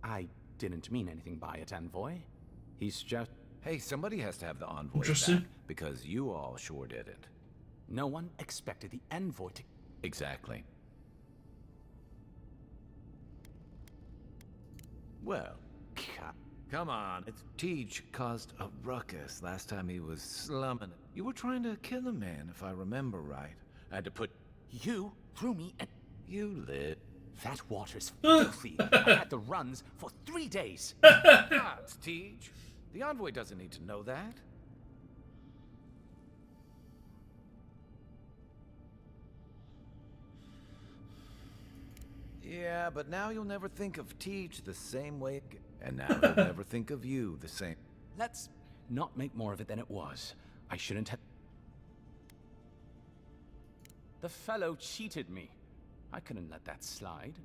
I didn't mean anything by it, Envoy. He's just... Hey, somebody has to have the envoy Interesting. back, because you all sure didn't. No one expected the Envoy to... Exactly. Well, come on. Teach caused a ruckus last time he was slumming it. You were trying to kill a man, if I remember right. I had to put... You threw me and... You lit. That water's filthy. I had the runs for 3 days. Gods, Teach. The envoy doesn't need to know that. Yeah, but now you'll never think of Teach the same way again. And now he'll never think of you the same. Let's not make more of it than it was. I shouldn't have... The fellow cheated me. I couldn't let that slide.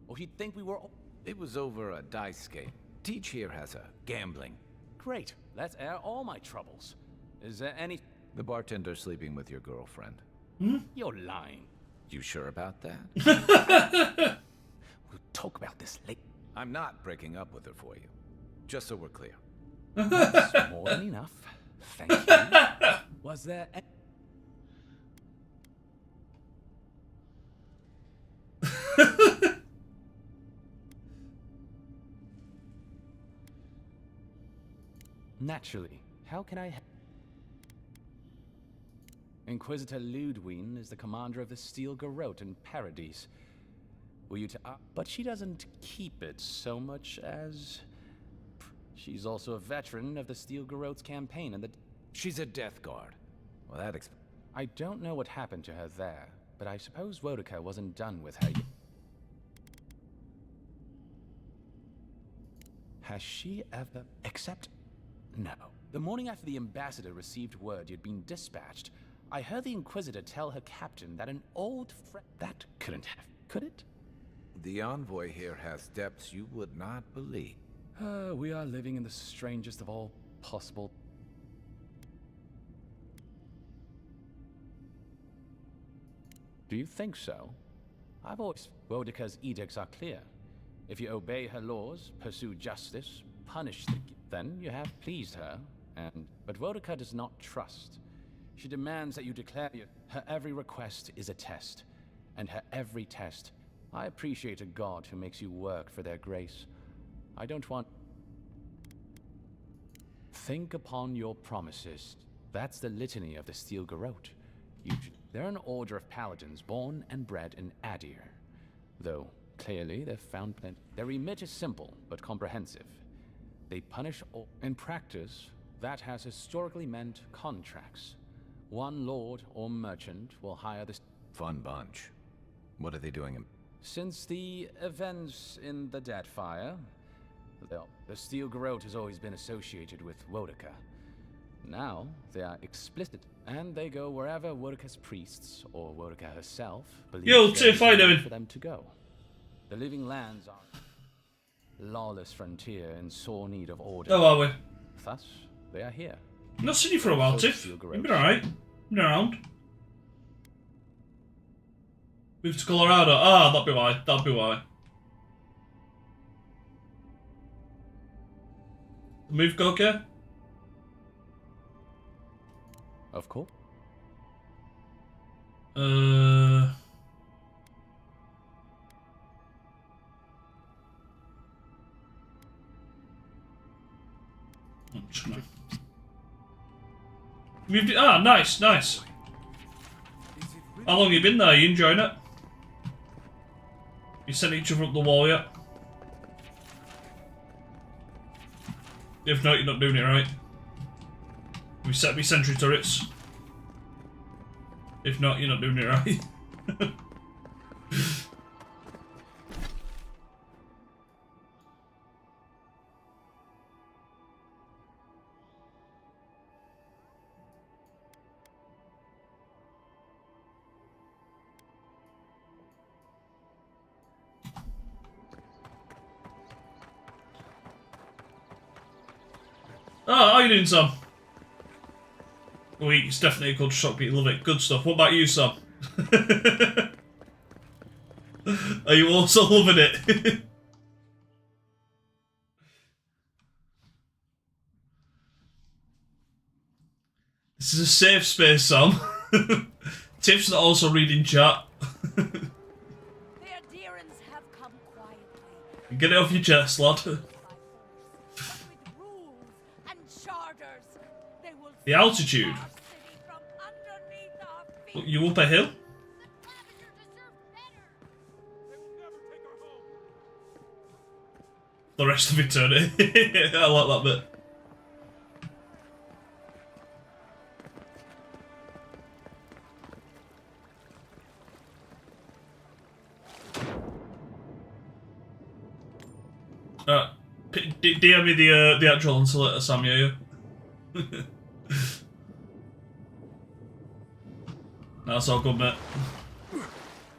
Or he'd think we were... It was over a dice game. Teach here has a gambling. Great. Let's air all my troubles. Is there any... The bartender's sleeping with your girlfriend. Hmm? You're lying. You sure about that? We'll talk about this later. I'm not breaking up with her for you. Just so we're clear. That's more than enough. Thank you. Was there... Naturally. How can I... Inquisitor Ludwine is the commander of the Steel Garrote in Paradise. Were you to... but she doesn't keep it so much as... She's also a veteran of the Steel Garrote's campaign and the... She's a Death Guard. Well, that I don't know what happened to her there, but I suppose Wodica wasn't done with her yet. Has she ever... Except... No. The morning after the ambassador received word you'd been dispatched, I heard the Inquisitor tell her captain that an old friend... That couldn't have... Could it? The envoy here has depths you would not believe. We are living in the strangest of all possible... Do you think so? I've always... Wodica's edicts are clear. If you obey her laws, pursue justice, punish the... Then you have pleased her, and... But Wodica does not trust. She demands that you declare her every request is a test, and her every test... I appreciate a god who makes you work for their grace. I don't want... Think upon your promises. That's the litany of the Steel Garrote. They're an order of paladins born and bred in Adir. Though, clearly, they've found plenty. Their remit is simple, but comprehensive. They punish all. In practice, that has historically meant contracts. One lord or merchant will hire the... Fun bunch. What are they doing in... Since the events in the Deadfire, the Steel Garrote has always been associated with Wodica. Now, they are explicit, and they go wherever Wodica's priests, or Wodica herself, believe Yo, Tiff, how you doing? for them to go. The living lands are a lawless frontier in sore need of order. How are we? Thus, they are here. I've not seen you for a while, Tiff. You've been alright. Been around. Moved to Colorado. Ah, that'd be why. That'd be why. The move go okay? Of course. Nice, nice. How long have you been there? You enjoying it? You sent each other up the wall yet? If not, you're not doing it right. We set me sentry turrets. If not, you're not doing it right. Oh, how you doing, Sam? Oh, it's definitely a good shot, but you love it. Good stuff. What about you, Sam? Are you also loving it? This is a safe space, Sam. Tiff's not also reading chat. The Adirans have come quietly. Get it off your chest, lad. charters. They will The altitude. from underneath our feet. What, you up a hill? The rest of eternity. I like that bit. DM me the actual answer, Sam, yeah. That's all good, mate.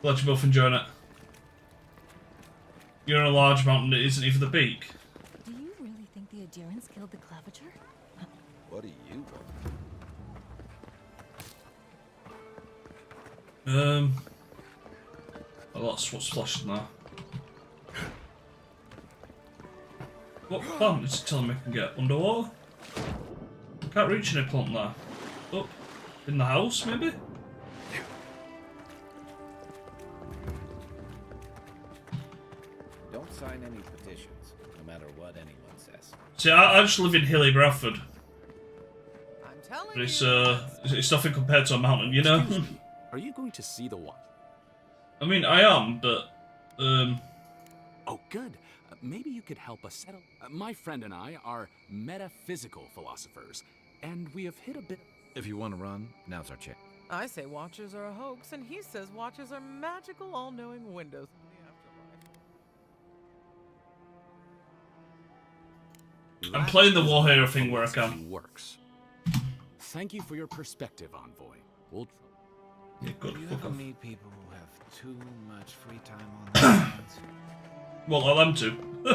Glad you're both enjoying it. You're in a large mountain that isn't even the peak. Do you really think the adherents killed the Claviger? What do you want? What's splashed in there? What plant is it telling me I can get? Underwater? Can't reach any plant there. Up in the house, maybe? Don't sign any petitions, no matter what anyone says. See, I just live in hilly Bradford. But it's nothing compared to a mountain, you know? Are you going to see the one? I mean, I am, but, Oh, good. Maybe you could help us settle. My friend and I are metaphysical philosophers, and we have hit a bit. If you want to run, now's our chance. I say watchers are a hoax, and he says watchers are magical, all-knowing windows to the afterlife. I'm playing the Warhammer thing where I can. Works. Thank you for your perspective, Envoy. We'll. Yeah, good. You ever meet people who have too much free time on their hands? Well, I'll them to. I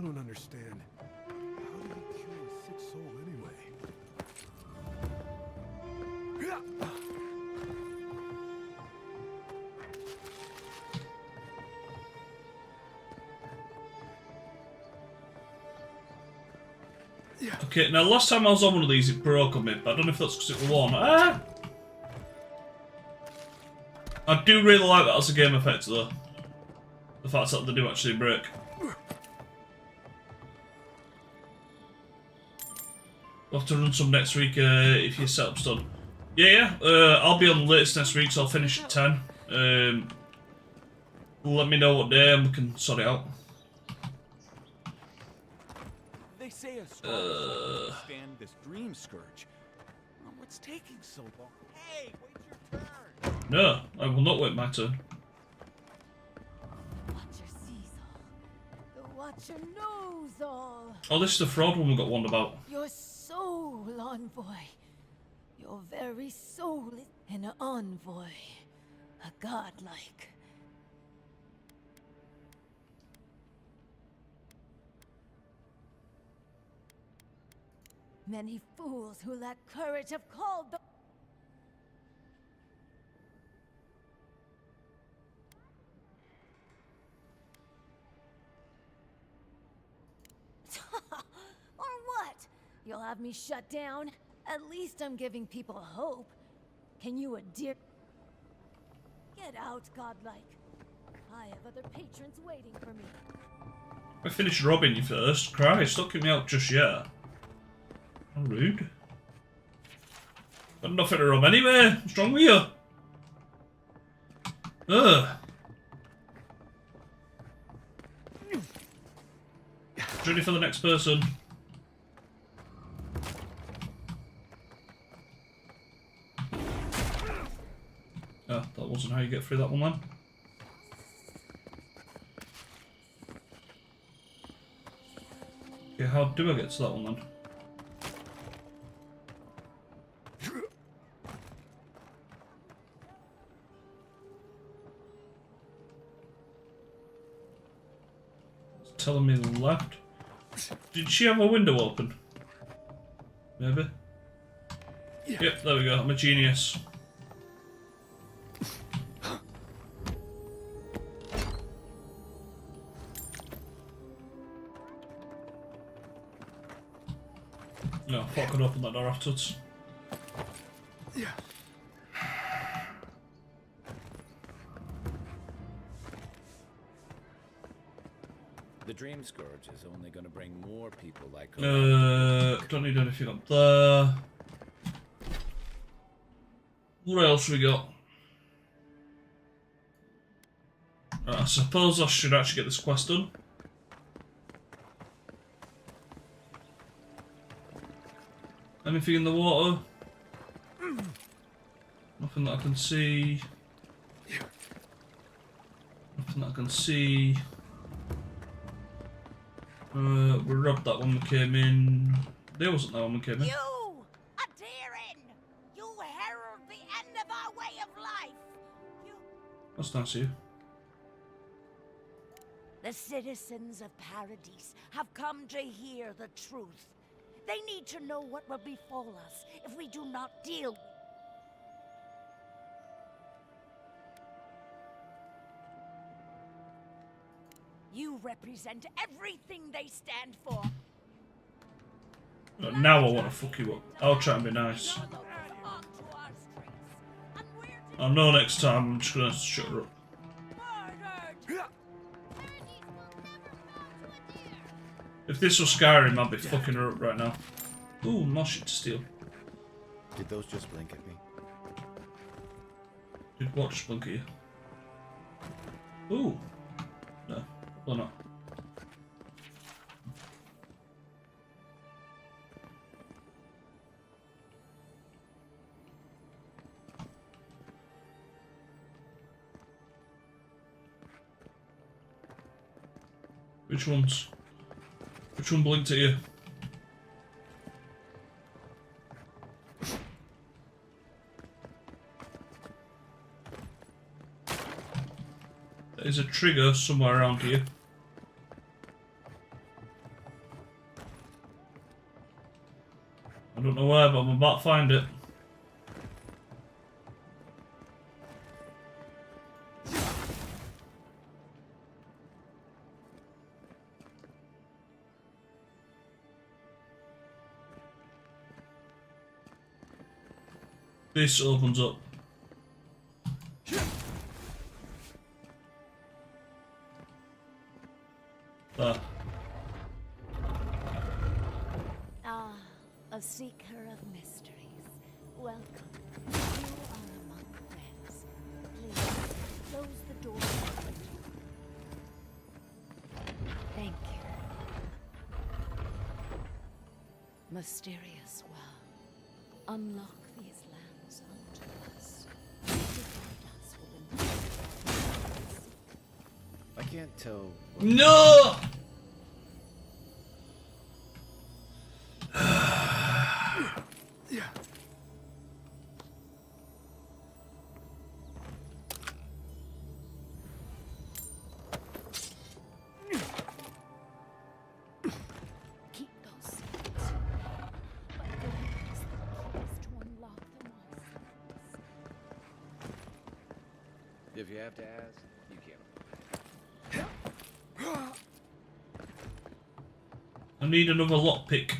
don't understand. How do you cure a sick soul anyway? Okay, now last time I was on one of these, it broke on me, but I don't know if that's because it was warm. Ah! I do really like that as a game effect, though. The fact that they do actually break. We'll have to run some next week if your setup's done. Yeah, I'll be on latest next week, so I'll finish at 10. Let me know what day and we can sort it out. They say a strong soul can stand this dream scourge. What's taking so long? Hey, wait your turn. No, I will not wait my turn. Watcher sees all. The Watcher knows all. Oh, this is the fraud one we got warned about. Your soul, Envoy. Your very soul is an envoy. A godlike. Many fools who lack courage have called the... Or what? You'll have me shut down? At least I'm giving people hope. Can you adhere? Get out, godlike. I have other patrons waiting for me. I finished robbing you first. Christ, don't keep me out just yet. How rude. Got nothing to rob anyway. What's wrong with you? Ugh. Ready for the next person. Oh, that wasn't how you get through that one then. Okay, how do I get to that one then? It's telling me left. Did she have a window open? Maybe? Yep, there we go. I'm a genius. No, I thought I could open that door afterwards. The Dream Scourge is only going to bring more people like don't need anything up there. What else we got? I suppose I should actually get this quest done. Anything in the water? Nothing that I can see. Nothing that I can see. We robbed that one that came in. There wasn't that one that came in. You, Adirin! You herald the end of our way of life! That's nice of you. The citizens of Paradise have come to hear the truth. They need to know what will befall us if we do not deal with it. You represent everything they stand for. Now I want to fuck you up. I'll try and be nice. I know next time I'm just gonna shut her up. If this was Skyrim, I'd be fucking her up right now. Ooh, more shit to steal. Did those just blink at me? Did what just blink at you? Ooh. No, or not. Which ones? Which one blinked at you? There's a trigger somewhere around here. I don't know where, but I'm about to find it. This opens up. There. Ah, a seeker of mysteries. Welcome. You are among friends. Please, close the door. Thank you. Mysterious well. Unlock these lands unto us. Divide us with I can't tell. No! Keep those secrets. But there is the keys to unlock them also. If you have to ask, you can't. I need another lockpick.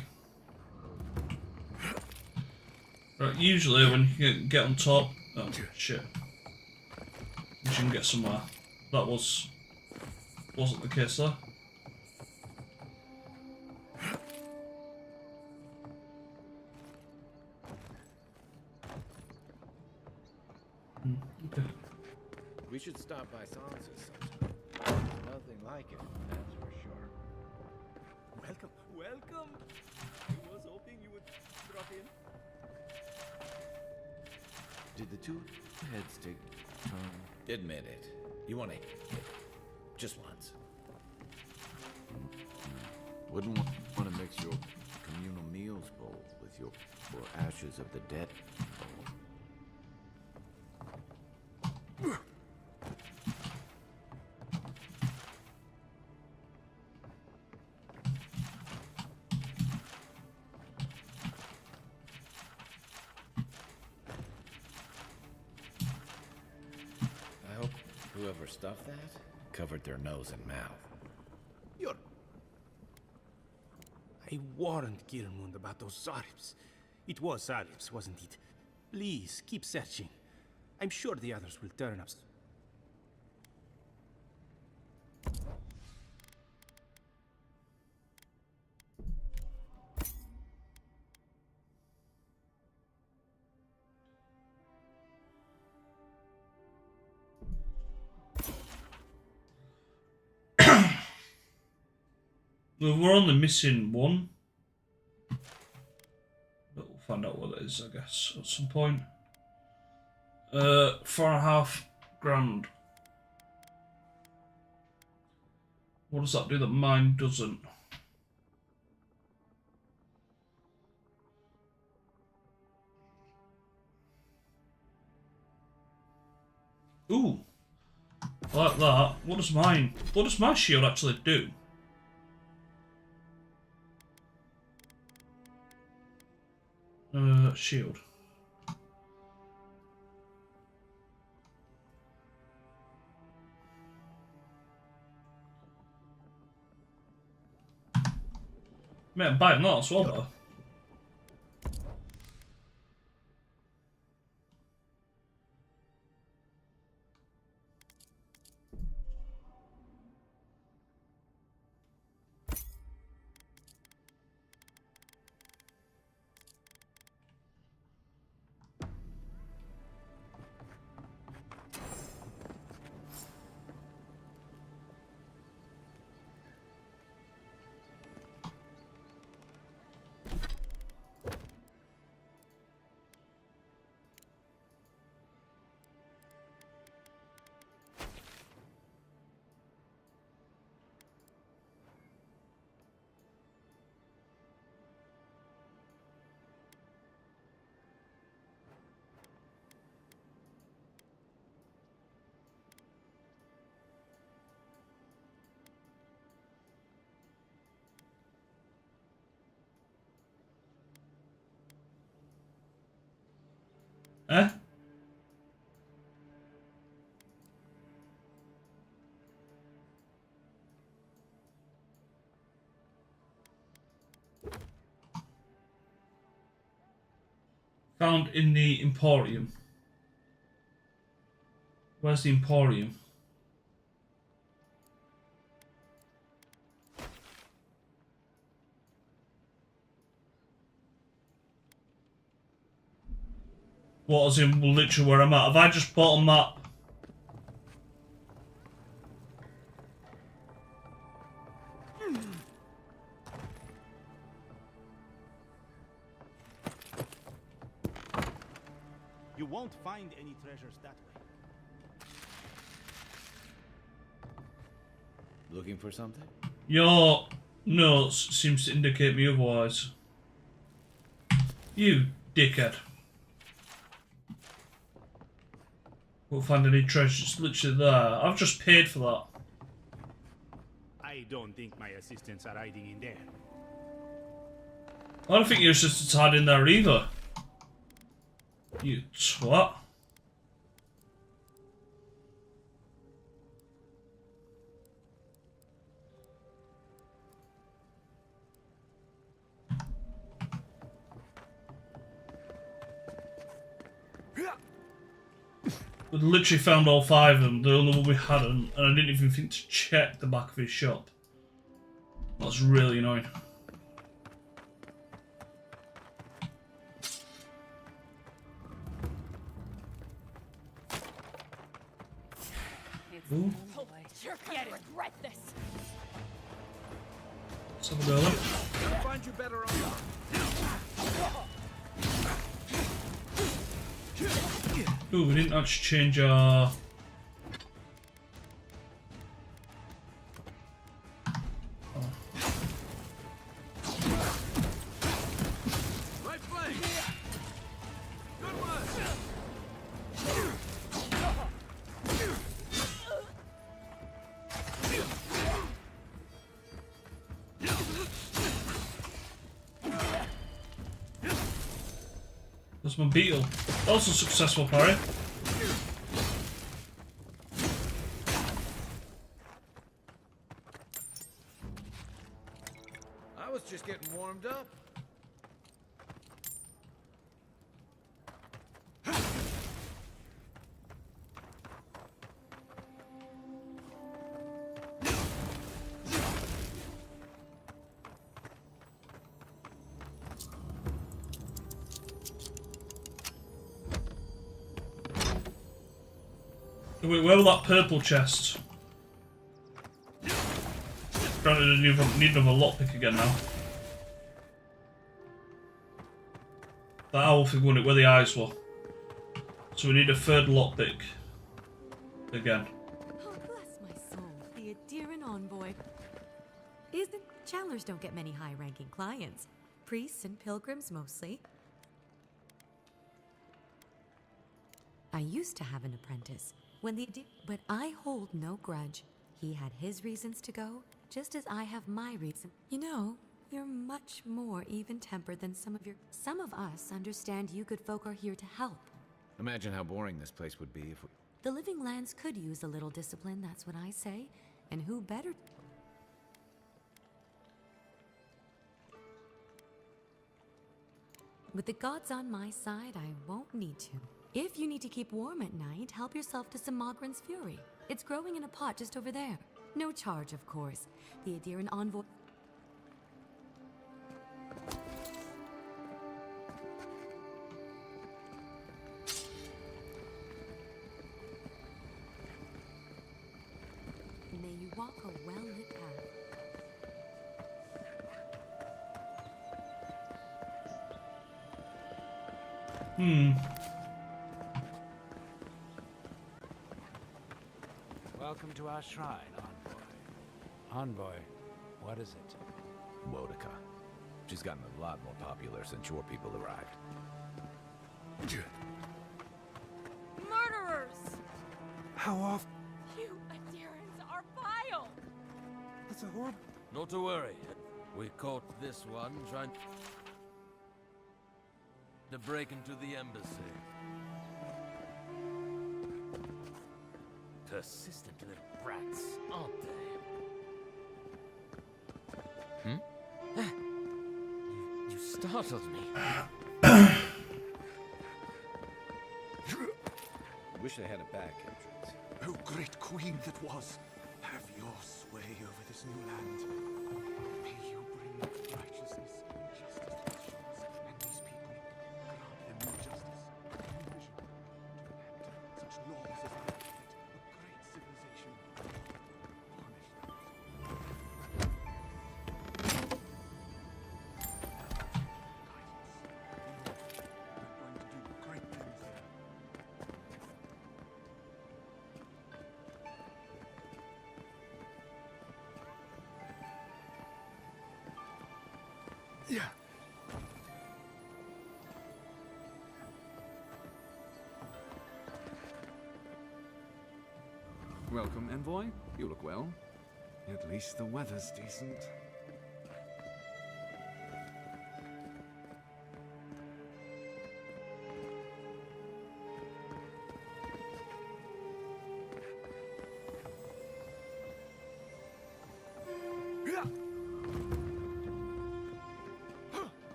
Right, usually when you can get on top... Oh, shit. You can get somewhere. That wasn't the case there. Okay. We should stop by Sansa's sometime. There's nothing like it, that's for sure. Welcome, welcome. I was hoping you would drop in. Did the two heads take turn? Admit it. You want to just once. Wouldn't want to mix your communal meals bowl with your ashes of the dead bowl. I hope whoever stuffed that covered their nose and mouth. I warned Kirmund about those Zaribs. It was Zaribs, wasn't it? Please, keep searching. I'm sure the others will turn up. we're only missing one. But we'll find out what it is, I guess, at some point. 4.5 grand. What does that do that mine doesn't? Ooh, I like that. What does my shield actually do? Shield. Mate, I'm buying that as well, though. Eh? Found in the Emporium. Where's the Emporium? What, as in literally where I'm at? Have I just bought a map? You won't find any treasures that way. Looking for something? Your notes seems to indicate me otherwise. You dickhead. Won't find any treasure, it's literally there. I've just paid for that. I don't think my assistants are hiding in there. I don't think your assistant's hiding in there either. You twat. We literally found all 5 of them, the only one we hadn't, and I didn't even think to check the back of his shop. That's really annoying. Ooh. You're gonna regret this. Let's have a go then. I'll find you better on. Ooh, we didn't actually change our... Right flank. Good one. That's my beetle. That was a successful parry. I was just getting warmed up. Wait, where was that purple chest? Granted, I need another lockpick again now. That owl thing won it where the eyes were. So we need a third lockpick. Again. Oh, bless my soul. The Adiran envoy. Isn't Chandlers don't get many high-ranking clients. Priests and pilgrims mostly. I used to have an apprentice but I hold no grudge. He had his reasons to go, just as I have my reason. You know, you're much more even-tempered than some of us understand you good folk are here to help. Imagine how boring this place would be if we... The living lands could use a little discipline, that's what I say. And who better... With the gods on my side, I won't need to. If you need to keep warm at night, help yourself to some Mogren's Fury. It's growing in a pot just over there. No charge, of course. The Adiran envoy... May you walk a well-lit path. Welcome to our shrine, Envoy. Envoy, what is it? Wodica. She's gotten a lot more popular since your people arrived. Murderers! How often? You Adirans are vile! That's a horrible... Not to worry. We caught this one trying to break into the embassy. Persistent little brats, aren't they? You startled me. Wish I had a back entrance. Oh, great queen that was, have your sway over this new land. May you bring righteousness and justice to the shores and these people. Grant them more justice and vision to enact such laws as benefit a great civilization. Punish Yeah. Welcome, Envoy. You look well. At least the weather's decent.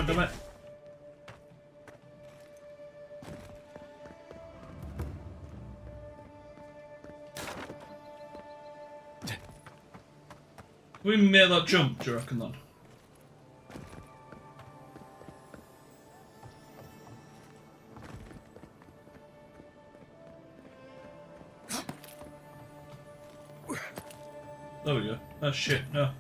Damn it. We made that jump, do you reckon then? There we go. Oh shit, no.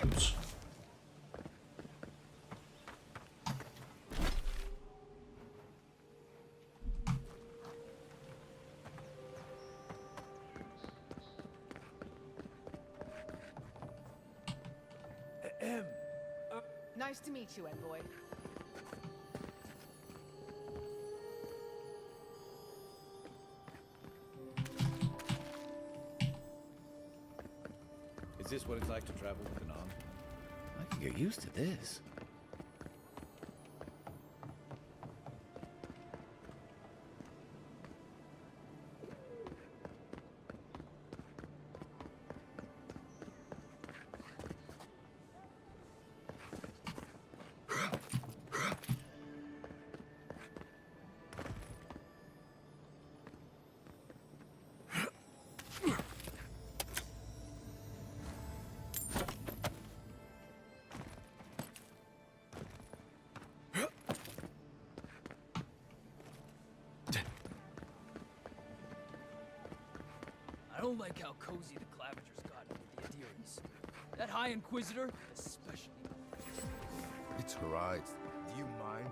Oops. Nice to meet you, Envoy. Is this what it's like to travel with an arm? I can get used to this. don't like how cozy the Clavigers got with the adherents. That High Inquisitor, especially. It's her eyes. Do you mind?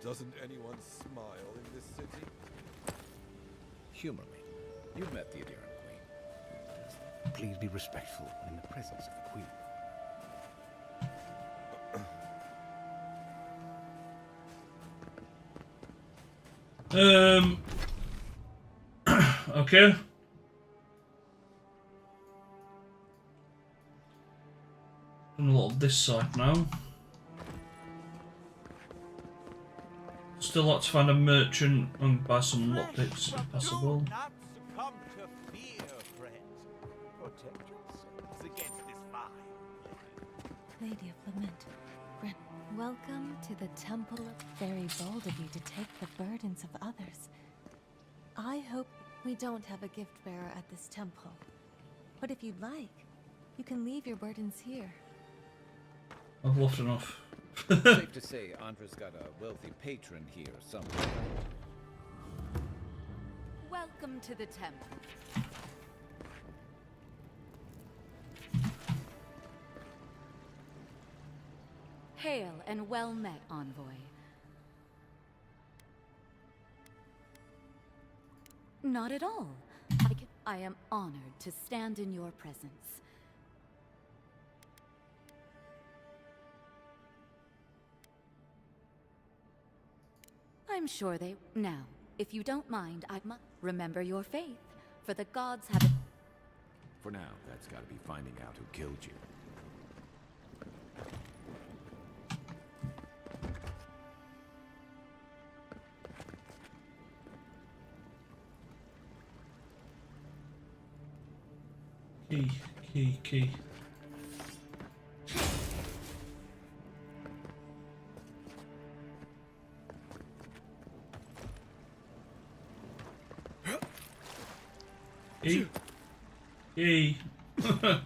Doesn't anyone smile in this city? Humor me. You've met the Adherent Queen. Please be respectful in the presence of the Queen. Okay. Done a lot of this side now. Still like to find a merchant and buy some lockpicks if possible. Not succumb to fear, friends. Protect yourselves against this vile. Lady of Lament, welcome to the Temple of... Very bold of you to take the burdens of others. I hope we don't have a gift bearer at this temple. But if you'd like, you can leave your burdens here. I've left enough. Safe to say, Andra's got a wealthy patron here somewhere. Welcome to the temple. Hail and well met, envoy. Not at all. I am honored to stand in your presence. I'm sure they... Now, if you don't mind, I must remember your faith, for the gods have... For now, that's gotta be finding out who killed you. Key. Yay. Paradise!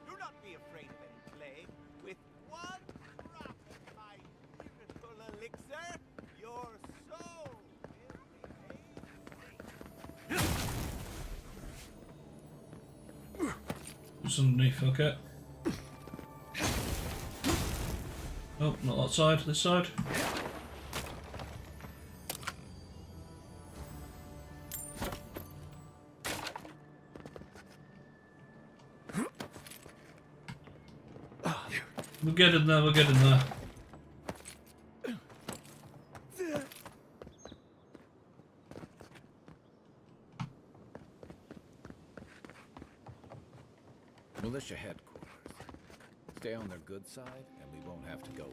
Do not be afraid of any plague. With one drop of my miracle elixir, your soul will be made. What's underneath? Okay. Oh, not that side. This side. We're getting there, we're getting there. Militia headquarters. Stay on their good side, and we won't have to go in.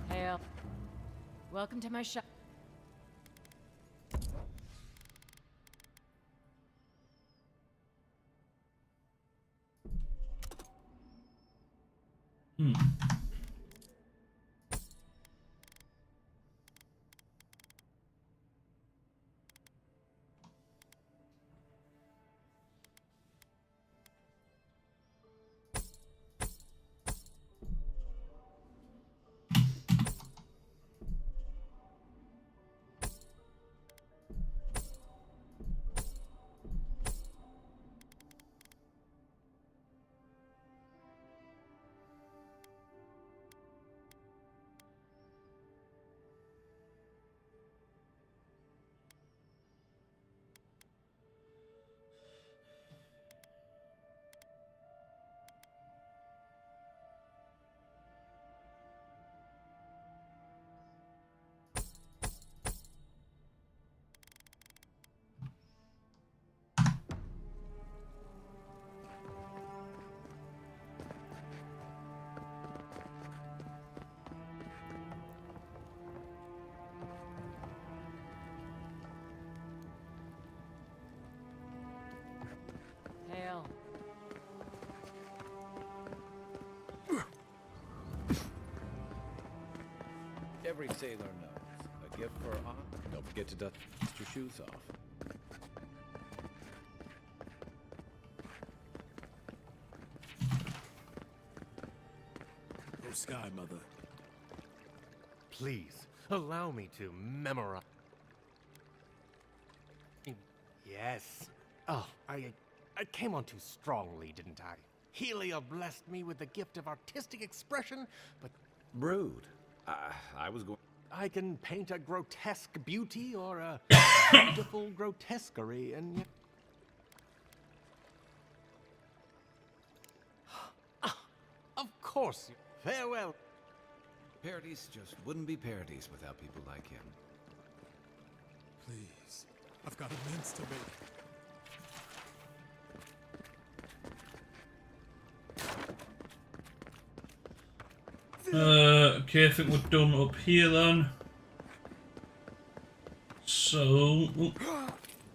Hail. Welcome to my shop. Every sailor knows. A gift for honor. Don't forget to dust your shoes off. Oh, Sky Mother. Please, allow me to memorize. Yes. Oh, I came on too strongly, didn't I? Helia blessed me with the gift of artistic expression, but... Rude. I was going... I can paint a grotesque beauty or a beautiful grotesquerie, and yet... Of course. Farewell. Parodies just wouldn't be parodies without people like him. Please. I've got amends to make. Okay, I think we're done up here then. So,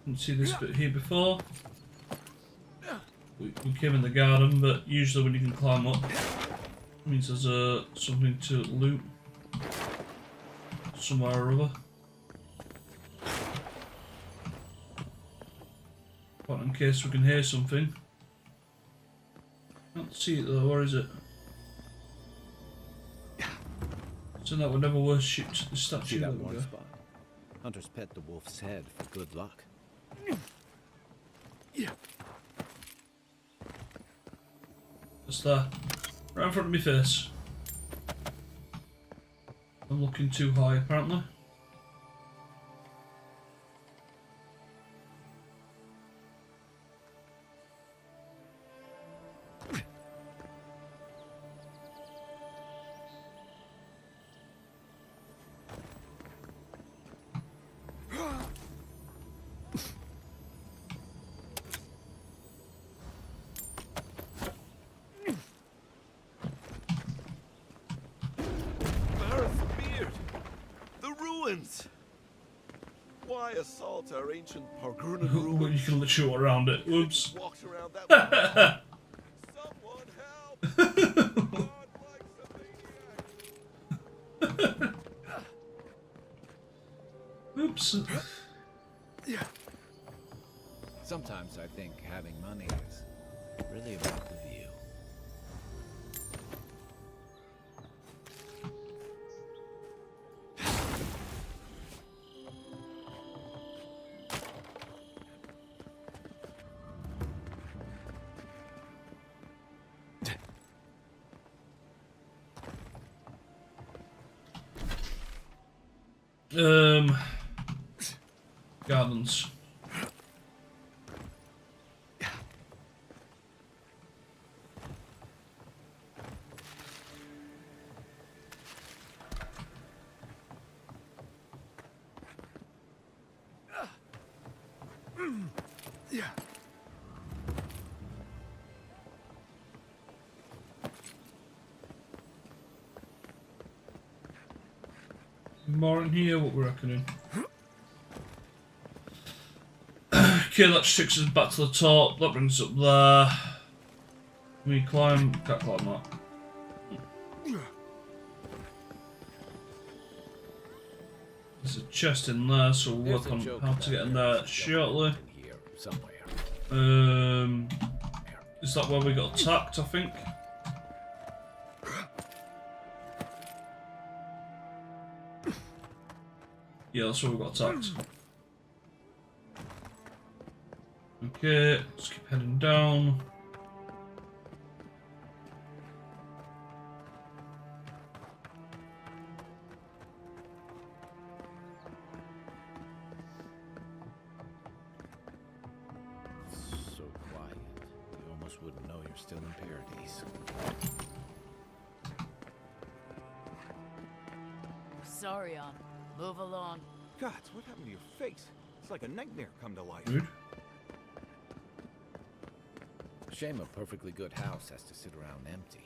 didn't see this bit here before. We came in the garden, but usually when you can climb up, it means there's something to loot somewhere or other. But in case we can hear something. Can't see it though, where is it? So that would never worship the statue. See that one spot? Hunters pet the wolf's head for good luck. Yeah. What's that? Right in front of my face. I'm looking too high apparently. Why assault our ancient Pargurnan ruins? Well, you can literally walk around it. Oops. Walked around that Someone help! Oops. Yeah. Sometimes I think having money is really about the view. Gardens. Yeah. More in here, what we're reckoning. Okay, that takes us back to the top. That brings us up there. Can we climb? Can't climb that. There's a chest in there, so we'll work on how to get in there shortly. Is that where we got attacked, I think? Yeah, that's where we got attacked. Okay, let's keep heading down. So quiet, you almost wouldn't know you're still in Paradise. Sorry, move along. God, what happened to your face? It's like a nightmare come to life. Rude. Shame a perfectly good house has to sit around empty.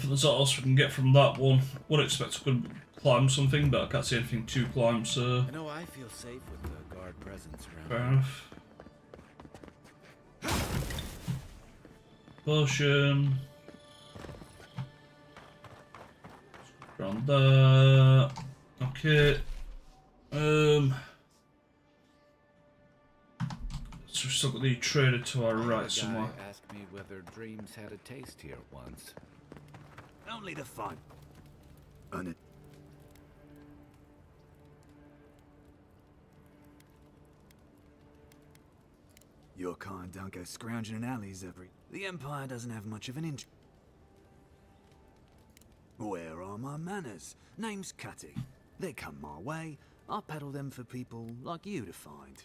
think there's not else we can get from that one. Would expect to could climb something, but I can't see anything to climb, so... I know I feel safe with the guard presence around. Fair enough. Potion. Around there. Okay. So we've still got the trader to our right somewhere. Guy asked me whether dreams had a taste here once. Only the fun. And it. Your kind don't go scrounging in alleys every... The Empire doesn't have much of an interest. Where are my manners? Name's Cutty. They come my way. I peddle them for people like you to find.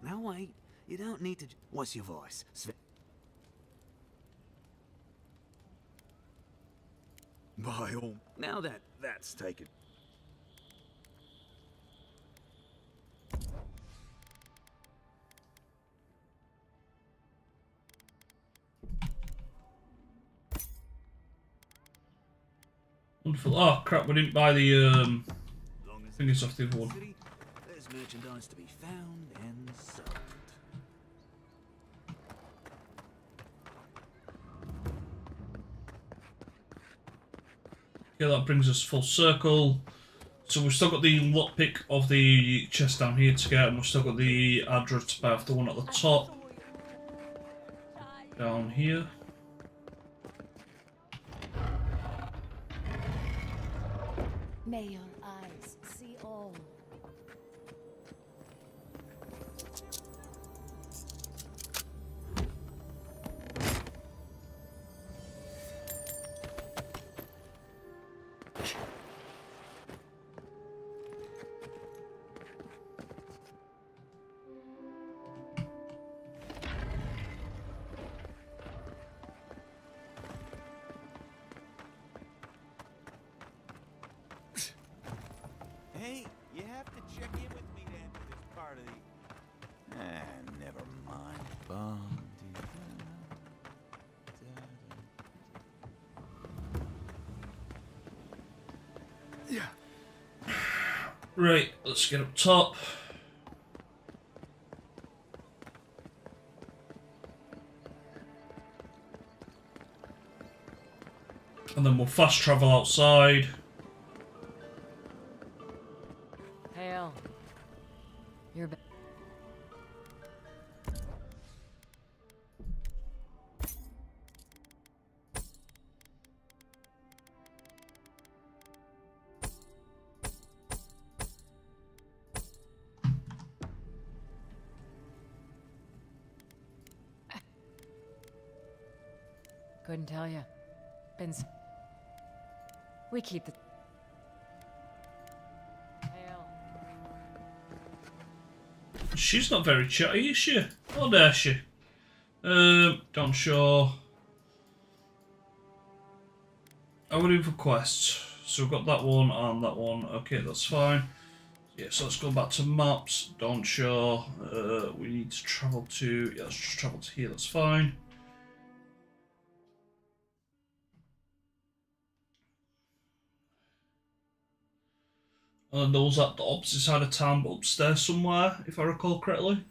Now wait, you don't need to... What's your voice? By all... Now that's taken... Wonderful. Oh crap, we didn't buy the thingies off the other one. There's merchandise to be found and sold. Okay, that brings us full circle. So we've still got the lockpick of the chest down here to get, and we've still got the address of the one at the top. Down here. May your eyes see all. Hey, you have to check in with me then for this part of the... never mind. Yeah. Right, let's get up top. And then we'll fast travel outside. Hail. You're back. Couldn't tell you. We keep the... Hail. She's not very chatty, is she? Or dare she? Don't sure. I would do for quests. So we've got that one and that one. Okay, that's fine. Yeah, so let's go back to maps. Don't sure. We need to travel to... Yeah, let's just travel to here, that's fine. And those at the opposite side of town, but upstairs somewhere, if I recall correctly.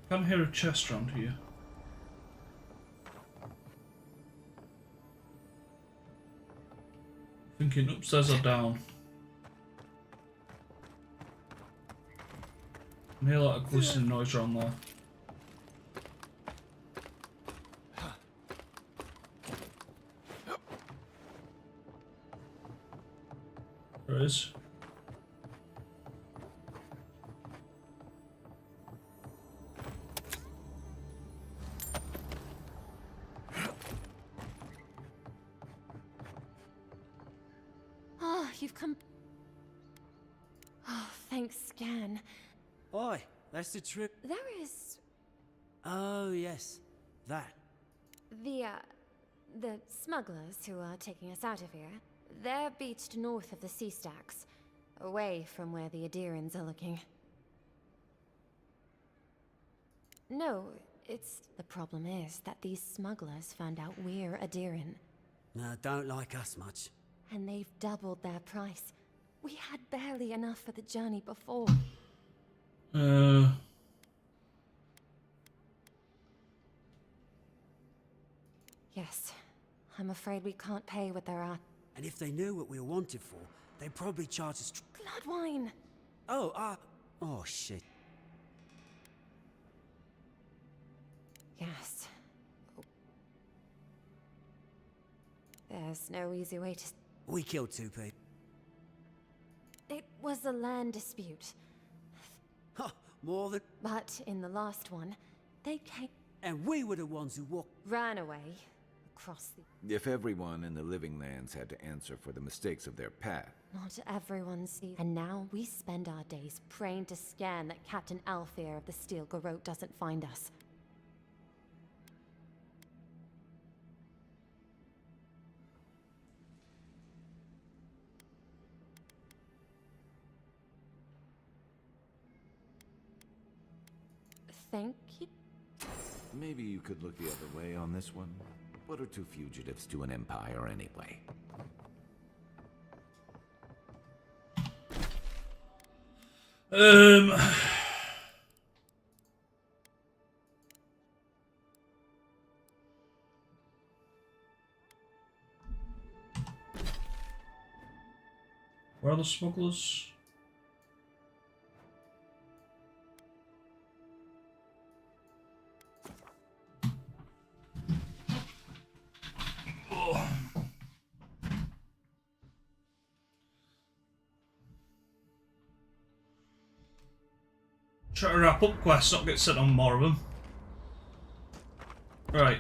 Can't hear a chest around here. Thinking upstairs or down. I hear like a glistening noise around there. There is. you've come... Oh, thanks, Scan. Oi, that's the trip. There is... Oh, yes. That. The smugglers who are taking us out of here, they're beached north of the sea stacks, away from where the Adirans are looking. No, the problem is that these smugglers found out we're Adiran. No, don't like us much. And they've doubled their price. We had barely enough for the journey before. Yes. I'm afraid we can't pay what they're at. And if they knew what we were wanted for, they'd probably charge us... Bloodwine! Oh, shit. Yes. There's no easy way to... We killed 2 people. It was a land dispute. Huh, more than... But in the last one, they came... And we were the ones who ran away across the... If everyone in the living lands had to answer for the mistakes of their past... Not everyone sees... And now we spend our days praying to Scan that Captain Alfear of the Steel Garrote doesn't find us. Thank you. Maybe you could look the other way on this one. What are 2 fugitives to an empire anyway? Where are the smugglers? Try to wrap up quests, not get sent on more of them. Right.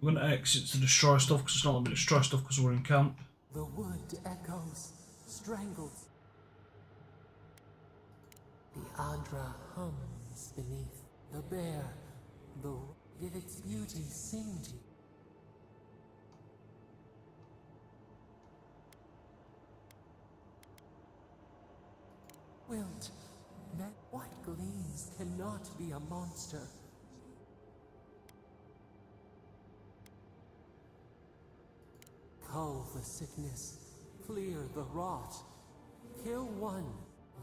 We're going to exit to destroy stuff because it's not letting me destroy stuff because we're in camp. The wood echoes, strangled. The Adra hums beneath. The bear, did its beauty sing to you? Wilt, that what gleams cannot be a monster. Cull the sickness, clear the rot, kill one,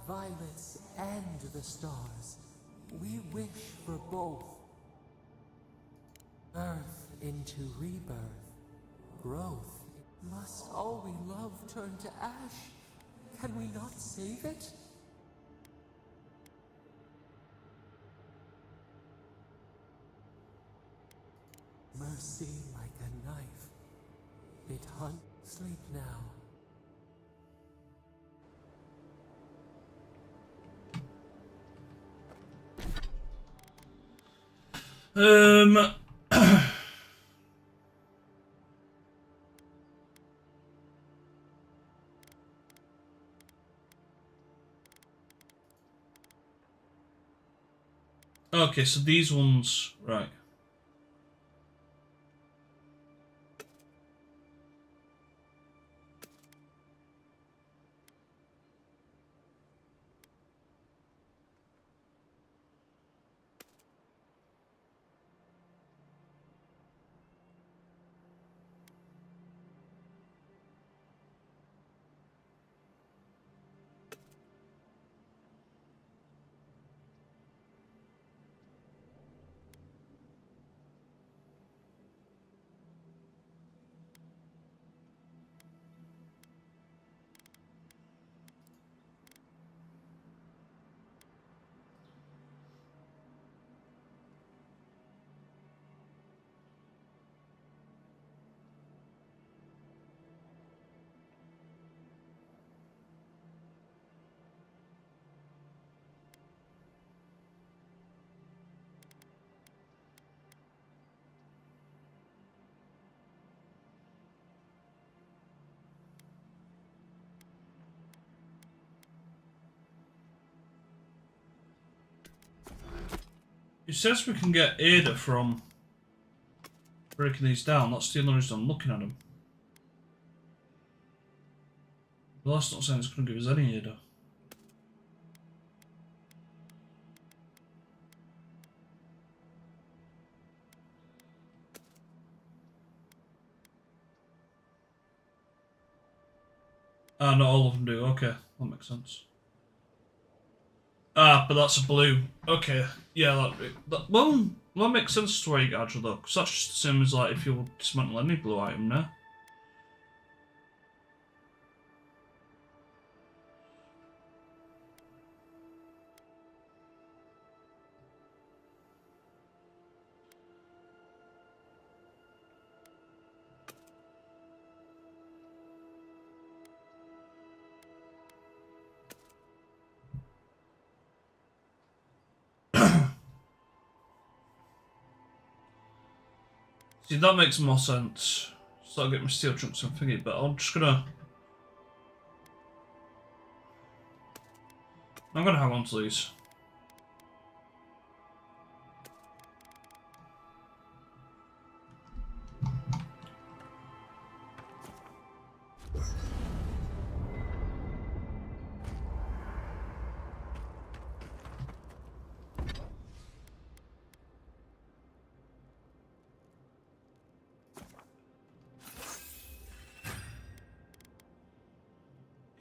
violets and the stars. We wish for both. Earth into rebirth, growth. Must all we love turn to ash? Can we not save it? Mercy like a knife. It hunt. Sleep now. Um. Okay, so these ones, right. It says we can get Ada from breaking these down. That's the only reason I'm looking at them. Well, that's not saying it's going to give us any Ada. Ah, not all of them do. Okay, that makes sense. Ah, but that's a blue. Okay, yeah, well, that makes sense to where you get Agile though, because that's just the same as like if you dismantle any blue item now. See, that makes more sense. Start getting my steel chunks and thingy, but I'm gonna hang on to these.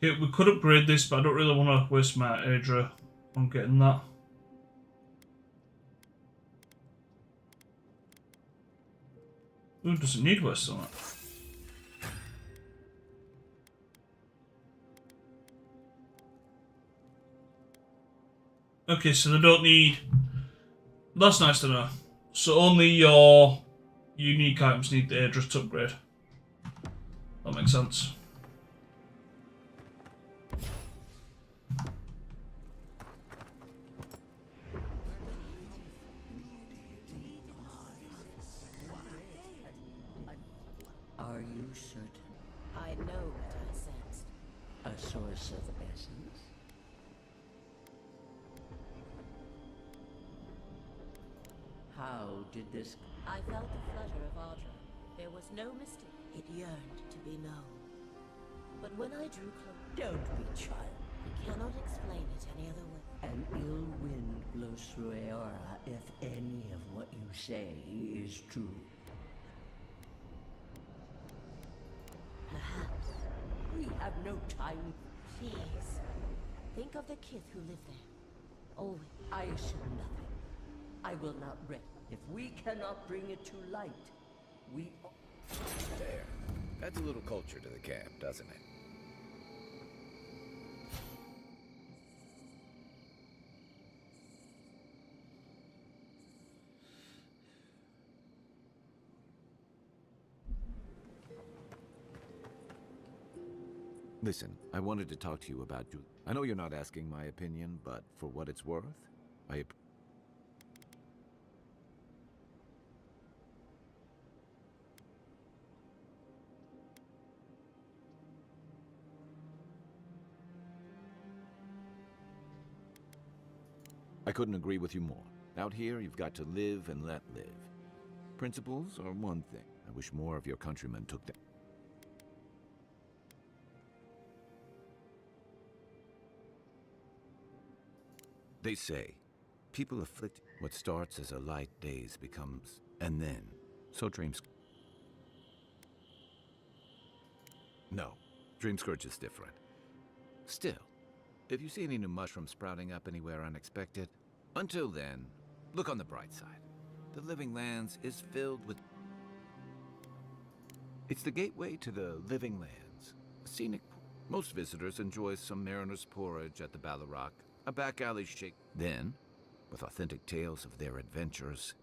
Yeah, we could upgrade this, but I don't really want to waste my Adra on getting that. Ooh, doesn't need waste on it. Okay, so they don't need... That's nice to know. So only your unique items need the Adra to upgrade. That makes sense. Are you certain? I know what I sensed. A source of essence? How did this... I felt the flutter of Audra. There was no mistake. It yearned to be known. But when I drew close... Don't be child. I cannot explain it any other way. An ill wind blows through Aora if any of what you say is true. Perhaps. We have no time. Please. Think of the kith who live there. Always. I assume nothing. I will not rest. If we cannot bring it to light, we... There. Adds a little culture to the camp, doesn't it? Listen, I wanted to talk to you about you. I know you're not asking my opinion, but for what it's worth, I couldn't agree with you more. Out here, you've got to live and let live. Principles are one thing. I wish more of your countrymen took them. They say, people afflicted, what starts as a light daze becomes, and then, so dreams. No, Dream Scourge is different. Still, if you see any new mushrooms sprouting up anywhere unexpected, until then, look on the bright side. The Living Lands is filled with... It's the gateway to the Living Lands. A scenic... Most visitors enjoy some mariner's porridge at the Ballarrock, a back alley shake. Then, with authentic tales of their adventures...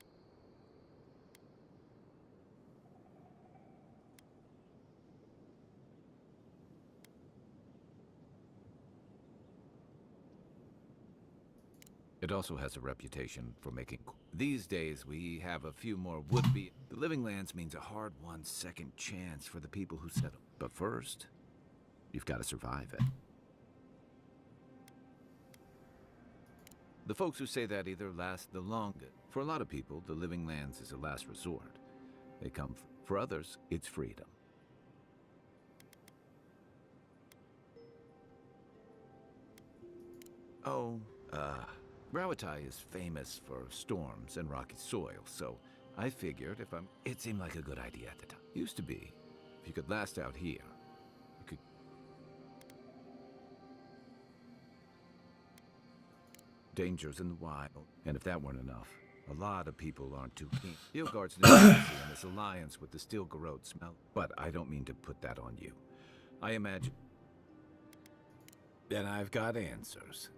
It also has a reputation for making... These days, we have a few more would-be... The Living Lands means a hard-won second chance for the people who settle. But first, you've got to survive it. The folks who say that either last the longest. For a lot of people, the Living Lands is a last resort. They come... For others, it's freedom. Oh, Rawatai is famous for storms and rocky soil, so I figured if I'm... It seemed like a good idea at the time. Used to be. If you could last out here, you could... Dangers in the wild. And if that weren't enough, a lot of people aren't too keen. Steelguard's new policy and this alliance with the Steel Garrote smell. But I don't mean to put that on you. I imagine... Then I've got answers.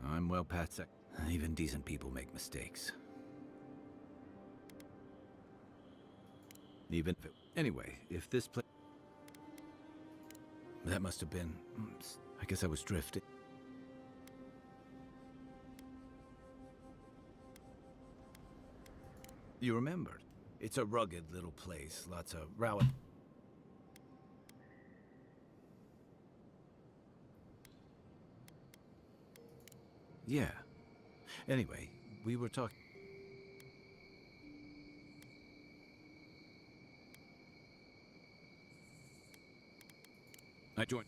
I'm well past that. Even decent people make mistakes. Even if it... Anyway, if this place... That must have been... I guess I was drifting. You remembered. It's a rugged little place. Lots of row... Yeah. Anyway, we were talking... I joined...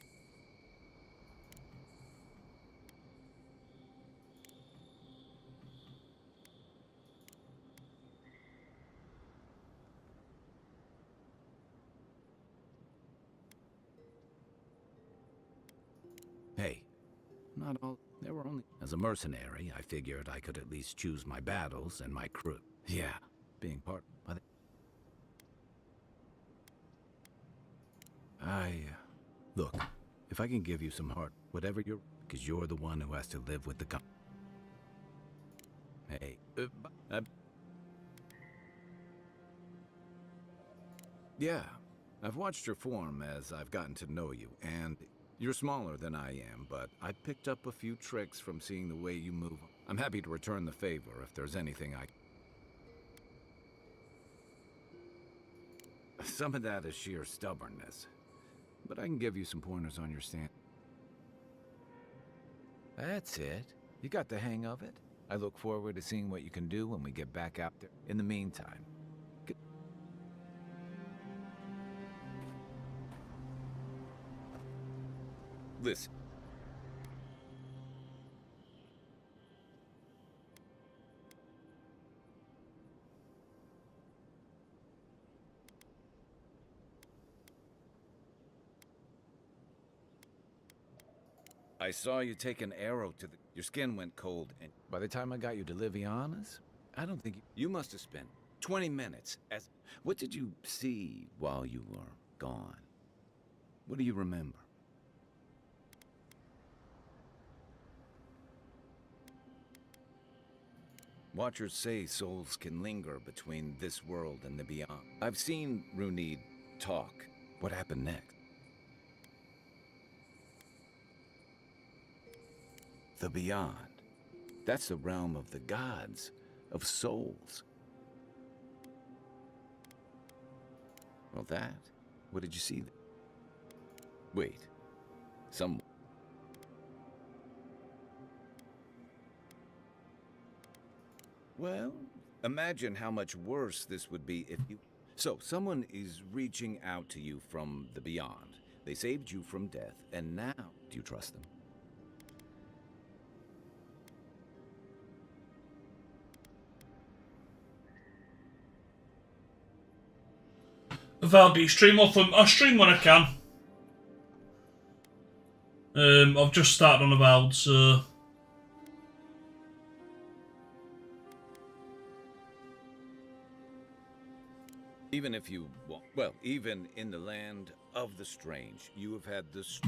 Hey, not all... There were only... As a mercenary, I figured I could at least choose my battles and my crew. Yeah, being part by the... Look, if I can give you some heart, whatever you're... Because you're the one who has to live with the Hey, Yeah, I've watched your form as I've gotten to know you, and... You're smaller than I am, but I picked up a few tricks from seeing the way you move. I'm happy to return the favor if there's anything I... Some of that is sheer stubbornness, but I can give you some pointers on your stand. That's it. You got the hang of it. I look forward to seeing what you can do when we get back out there. In the meantime... Listen. I saw you take an arrow to the... Your skin went cold, and by the time I got you to Liviana's, I don't think you must have spent 20 minutes as... What did you see while you were gone? What do you remember? Watchers say souls can linger between this world and the beyond. I've seen Runid talk. What happened next? The beyond. That's the realm of the gods, of souls. Well, that? What did you see? Wait. Well, imagine how much worse this would be if you... So, someone is reaching out to you from the beyond. They saved you from death, and now... Do you trust them? Avowed, do you stream off them? I stream when I can. I've just started on Avowed, so... Even if you want... Well, even in the land of the strange, you have had this...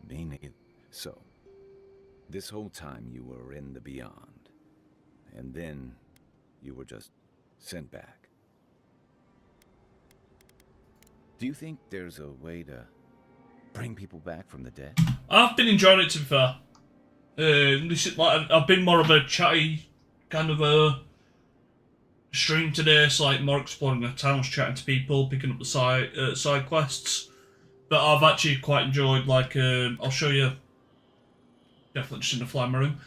Me neither. So, this whole time you were in the beyond, and then you were just sent back. Do you think there's a way to bring people back from the dead? I've been enjoying it, to be fair. This is like I've been more of a chatty kind of a stream today. It's like more exploring the towns, chatting to people, picking up the side quests. But I've actually quite enjoyed, like, I'll show you, definitely just in the fly my room.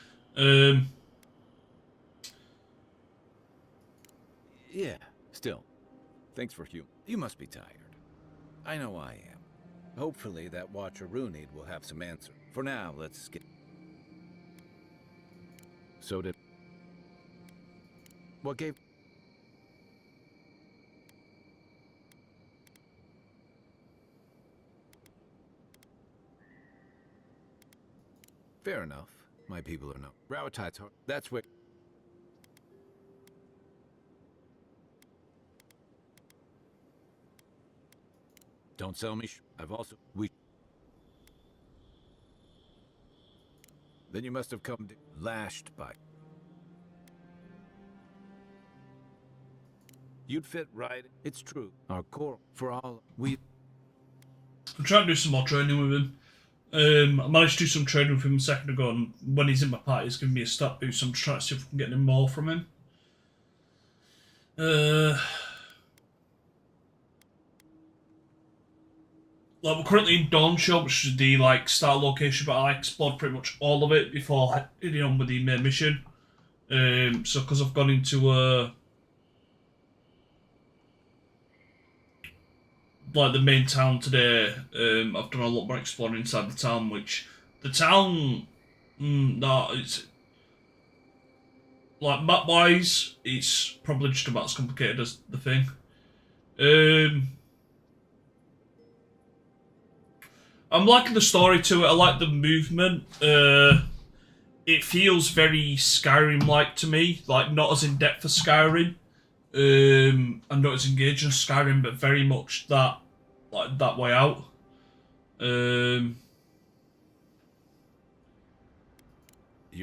Yeah, still. Thanks for you must be tired. I know I am. Hopefully that Watcher Runid will have some answer. For now, let's get... So did... What gave... Fair enough. My people are no. Rawatite's heart. That's where... Don't sell me I've also... Then you must have come lashed by... You'd fit right. It's true. Our core, for all... I'm trying to do some more training with him. I managed to do some training with him a second ago, and when he's in my party, he's giving me a stat boost, so I'm trying to see if I can get any more from him. Like, we're currently in Dawn Shop, which is the, like, start location, but I explored pretty much all of it before heading on with the main mission. So, because I've gone into, like, the main town today, I've done a lot more exploring inside the town, which... The town... no, it's... Like, map-wise, it's probably just about as complicated as the thing. I'm liking the story to it. I like the movement. It feels very Skyrim-like to me. Like, not as in-depth as Skyrim. And not as engaging as Skyrim, but very much that, like, that way out. You're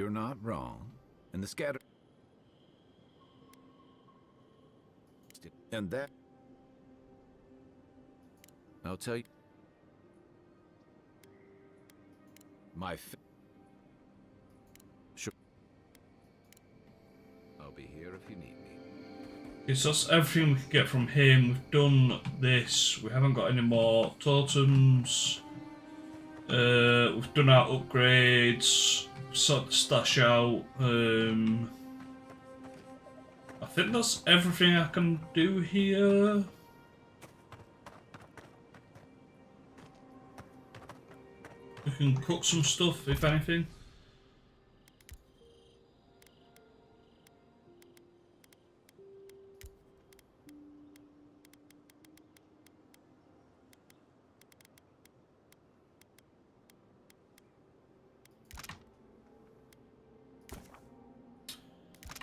not wrong. And the scatter... And that... I'll tell you... Sure. I'll be here if you need me. Okay, so that's everything we can get from him. We've done this. We haven't got any more totems. We've done our upgrades. Sort the stash out. I think that's everything I can do here. We can cook some stuff, if anything.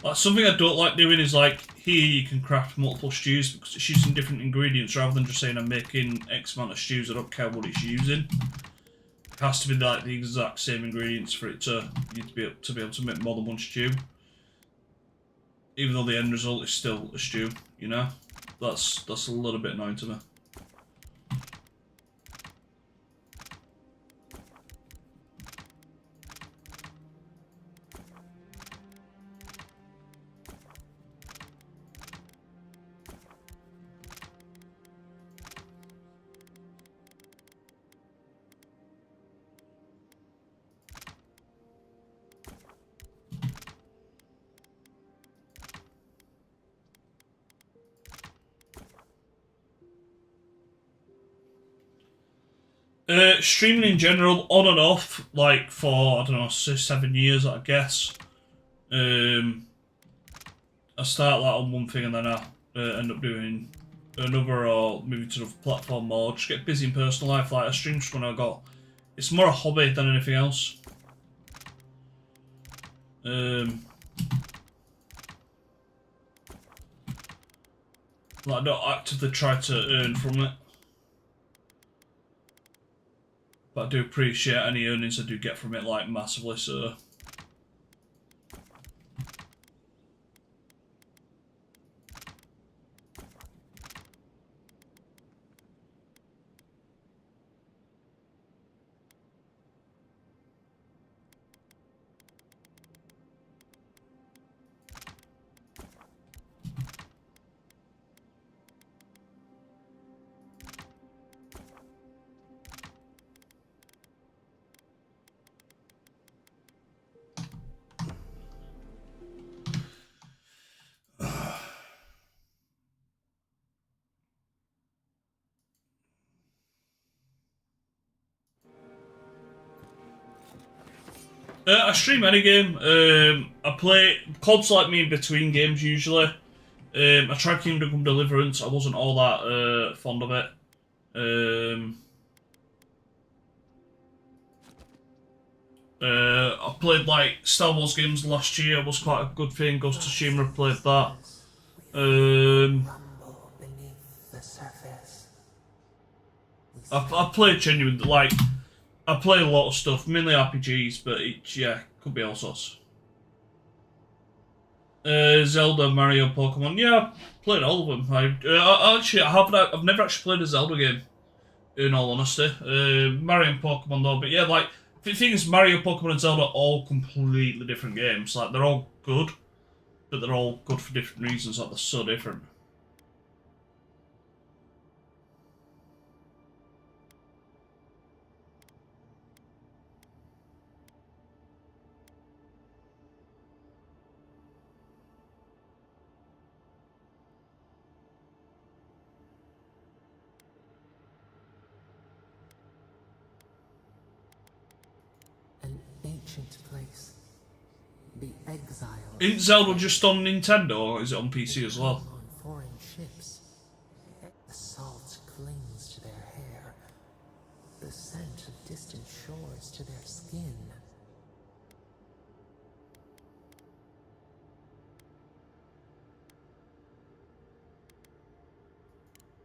Like, something I don't like doing is, like, here you can craft multiple stews because it's using different ingredients rather than just saying I'm making X amount of stews. I don't care what it's using. It has to be like the exact same ingredients for it to be able to make more than one stew. Even though the end result is still a stew, you know? That's a little bit annoying to me. Streaming in general, on and off, like for, I don't know, 7 years, I guess. I start like on one thing and then I end up doing another or moving to another platform or just get busy in personal life. Like I stream just when I got, it's more a hobby than anything else. Like I don't actively try to earn from it. But I do appreciate any earnings I do get from it, like, massively, so... I stream any game. I play COD's like me in between games usually. I tried Kingdom Come Deliverance. I wasn't all that fond of it. I played like Star Wars games last year. Was quite a good thing. Ghost of Tsushima, played that. I played genuine like. I play a lot of stuff, mainly RPGs, but yeah, could be all sorts. Zelda, Mario, Pokemon. Yeah, I've played all of them. I've never actually played a Zelda game, in all honesty. Mario and Pokemon though, but yeah, like, the thing is, Mario, Pokemon and Zelda are all completely different games. Like, they're all good, but they're all good for different reasons, like, they're so different. Ancient place. The exile. Isn't Zelda just on Nintendo, or is it on PC as well? On foreign ships. The salt clings to their hair. The scent of distant shores to their skin.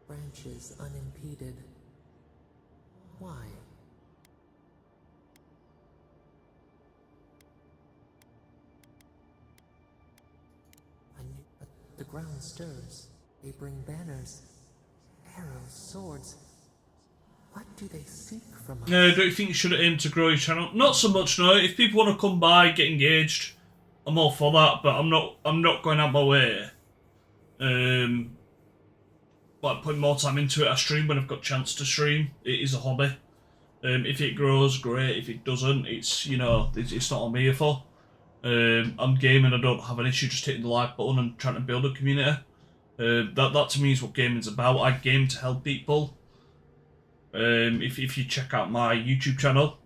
Branches unimpeded. Why? The ground stirs. They bring banners, arrows, swords. What do they seek from us? No, don't you think you should aim to grow your channel? Not so much, no. If people want to come by, get engaged, I'm all for that. But I'm not going out my way. Like putting more time into it. I stream when I've got a chance to stream. It is a hobby. If it grows, great. If it doesn't, it's, you know, it's not what I'm here for. I'm gaming. I don't have an issue just hitting the like button and trying to build a community. That to me is what gaming's about. I game to help people. If you check out my YouTube channel,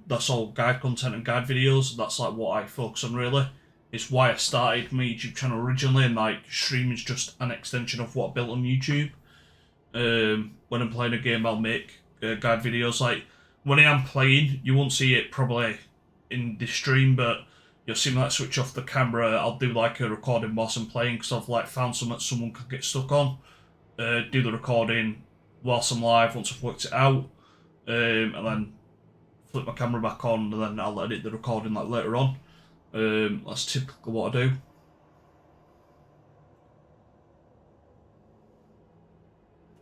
that's all guide content and guide videos. That's like what I focus on really. It's why I started my YouTube channel originally, and like streaming's just an extension of what I built on YouTube. When I'm playing a game, I'll make guide videos. Like when I am playing, you won't see it probably in this stream, but you'll see me like switch off the camera. I'll do like a recording whilst I'm playing because I've like found something that someone could get stuck on. Do the recording whilst I'm live once I've worked it out, and then flip my camera back on, and then I'll edit the recording like later on. That's typically what I do.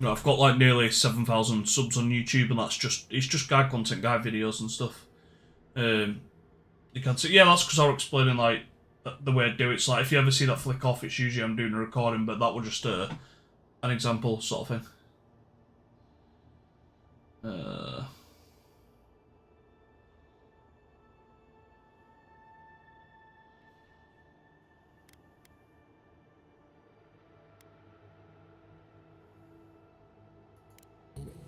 You know, I've got like nearly 7,000 subs on YouTube, and it's just guide content, guide videos and stuff. You can see, yeah, that's because I was explaining like the way I do it. It's like if you ever see that flick off, it's usually I'm doing a recording, but that was just an example sort of thing.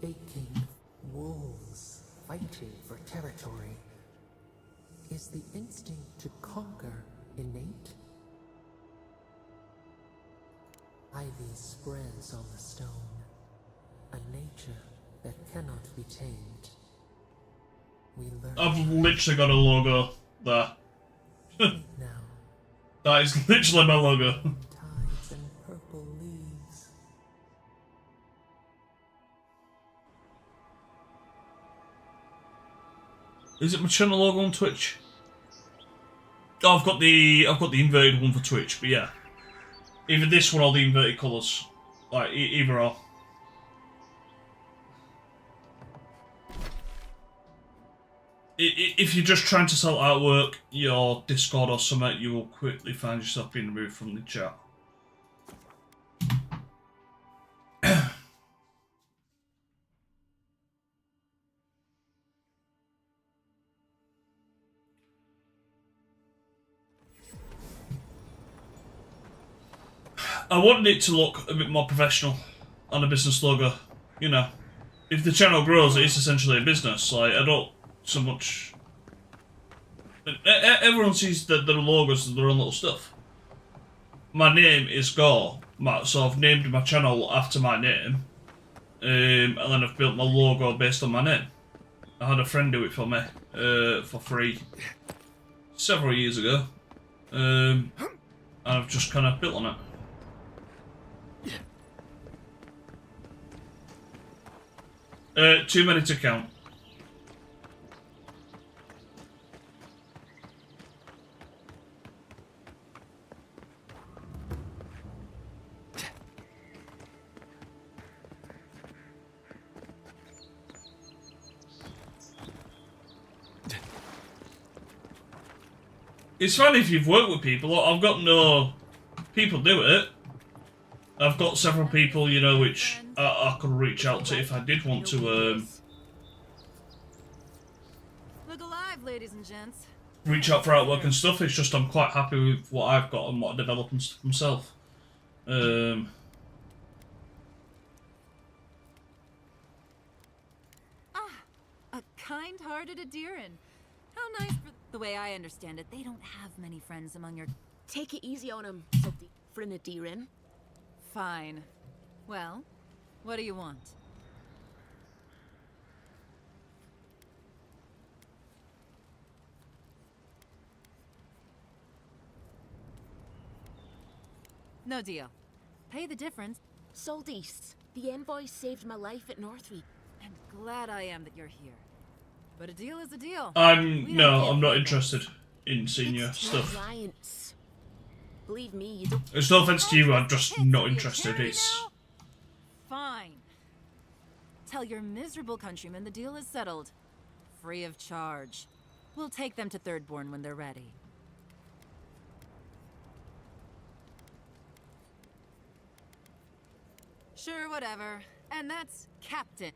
Aching wolves fighting for territory. Is the instinct to conquer innate? Ivy spreads on the stone, a nature that cannot be tamed. We learn. I've literally got a logo there. That is literally my logo. Tides and purple leaves. Is it my channel logo on Twitch? Oh, I've got the inverted one for Twitch, but yeah, either this one or the inverted colours, like either or. If you're just trying to sell artwork, your Discord or something, you will quickly find yourself being removed from the chat. I wanted it to look a bit more professional on a business logo. You know, if the channel grows, it's essentially a business. Like, I don't so much. Everyone sees their logos as their own little stuff. My name is Gore, so I've named my channel after my name, and then I've built my logo based on my name. I had a friend do it for me for free several years ago, and I've just kind of built on it. Too many to count. It's fine if you've worked with people. I've got no people do it. I've got several people, you know, which I could reach out to if I did want to Look alive, ladies and gents. reach out for artwork and stuff. It's just I'm quite happy with what I've got and what I develop and stuff myself. A kind-hearted Adiran. How nice. The way I understand it, they don't have many friends among your... Take it easy on him, for an Adiran. Fine. Well, what do you want? No deal. Pay the difference. Soldis, the envoy saved my life at Northreach. And glad I am that you're here. But a deal is a deal. I'm not interested in senior stuff. Alliance. Believe me, you don't. It's no offense to you, I'm just not interested. It's fine. Tell your miserable countrymen the deal is settled. Free of charge. We'll take them to Thirdborn when they're ready. Sure, whatever. And that's Captain.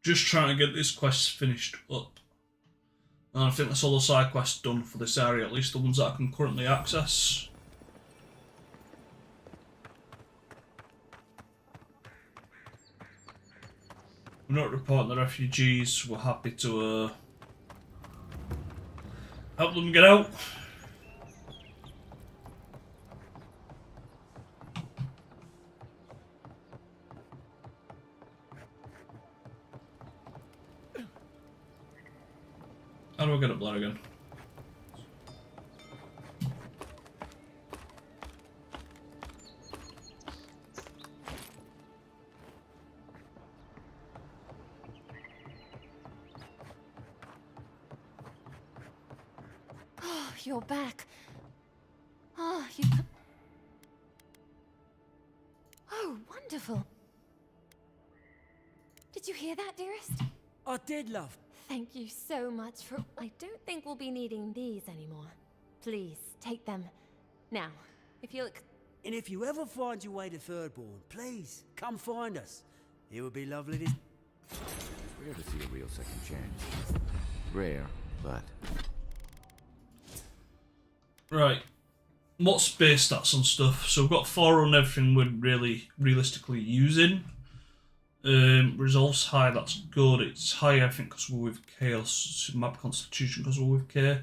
just trying to get this quest finished up. And I think that's all the side quests done for this area, at least the ones that I can currently access. We're not reporting the refugees, we're happy to help them get out. How do I get up there again? Oh, you're back. Oh, you... Oh, wonderful. Did you hear that, dearest? I did, love. Thank you so much for... I don't think we'll be needing these anymore. Please, take them. Now, if you'll... And if you ever find your way to Thirdborn, please come find us. It would be lovely to... It's rare to see a real second chance. Rare, but... Right. What's base stats and stuff? So we've got 4 on everything we're really realistically using. Resolve's high, that's good. It's high, I think, because we're with Chaos. Map Constitution, because we're with K.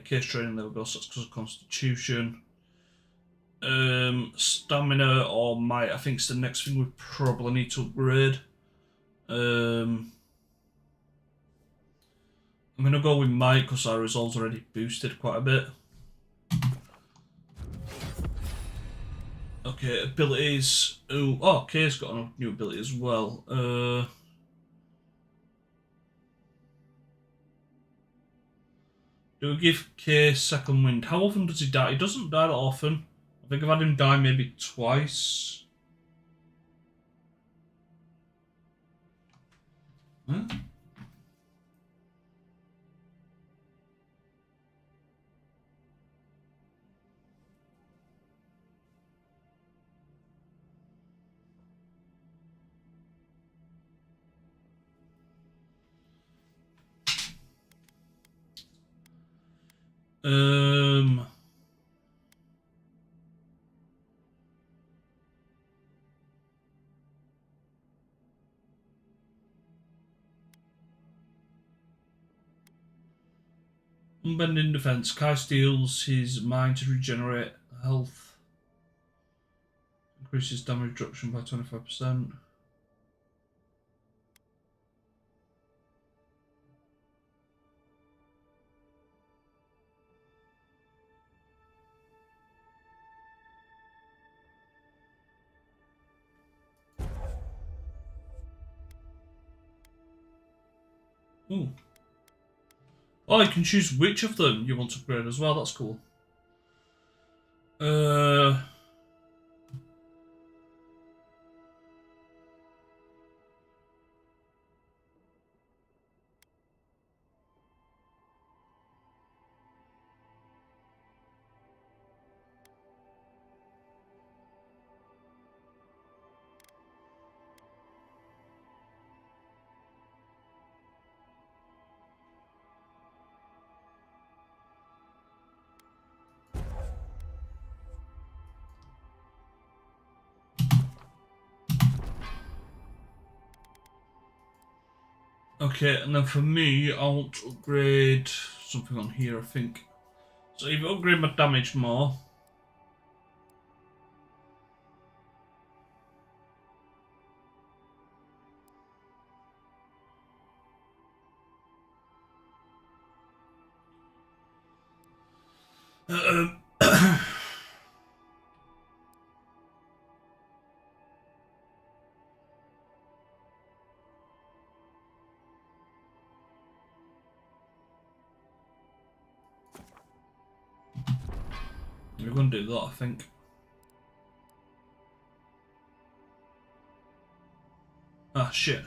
Case training, there we go, so that's because of Constitution. Stamina or might, I think it's the next thing we probably need to upgrade. I'm going to go with might because our resolve's already boosted quite a bit. Okay, abilities. Ooh, oh, K's got a new ability as well. Do we give K second wind? How often does he die? He doesn't die that often. I think I've had him die maybe twice. Huh? Unbending defense. Kai steals his mind to regenerate health. Increases damage reduction by 25%. Ooh. Oh, you can choose which of them you want to upgrade as well. That's cool. Okay, and then for me, I want to upgrade something on here, I think. So either upgrade my damage more. We're going to do that, I think. Ah, shit.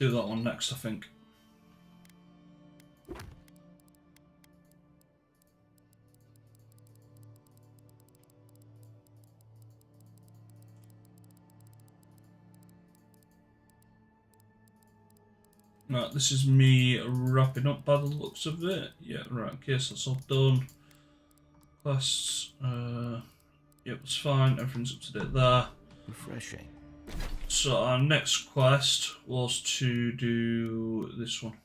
Do that one next, I think. Right, this is me wrapping up by the looks of it. Yeah, right, okay, so that's all done. Quests, yep, it's fine, everything's up to date there. Refreshing. So our next quest was to do this one.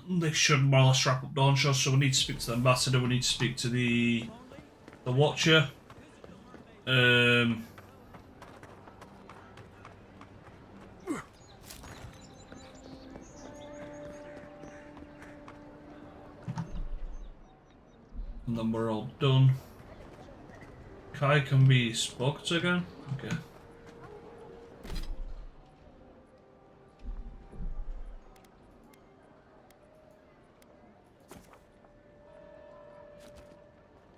They should more or less wrap up Dawn Show, so we need to speak to the ambassador, we need to speak to the Watcher. And then we're all done. Kai can be spooked again. Okay.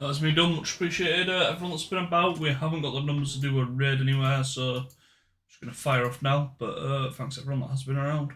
That's been done, much appreciated. Everyone that's been about, we haven't got the numbers to do a raid anywhere, so I'm just going to fire off now. But thanks everyone that has been around.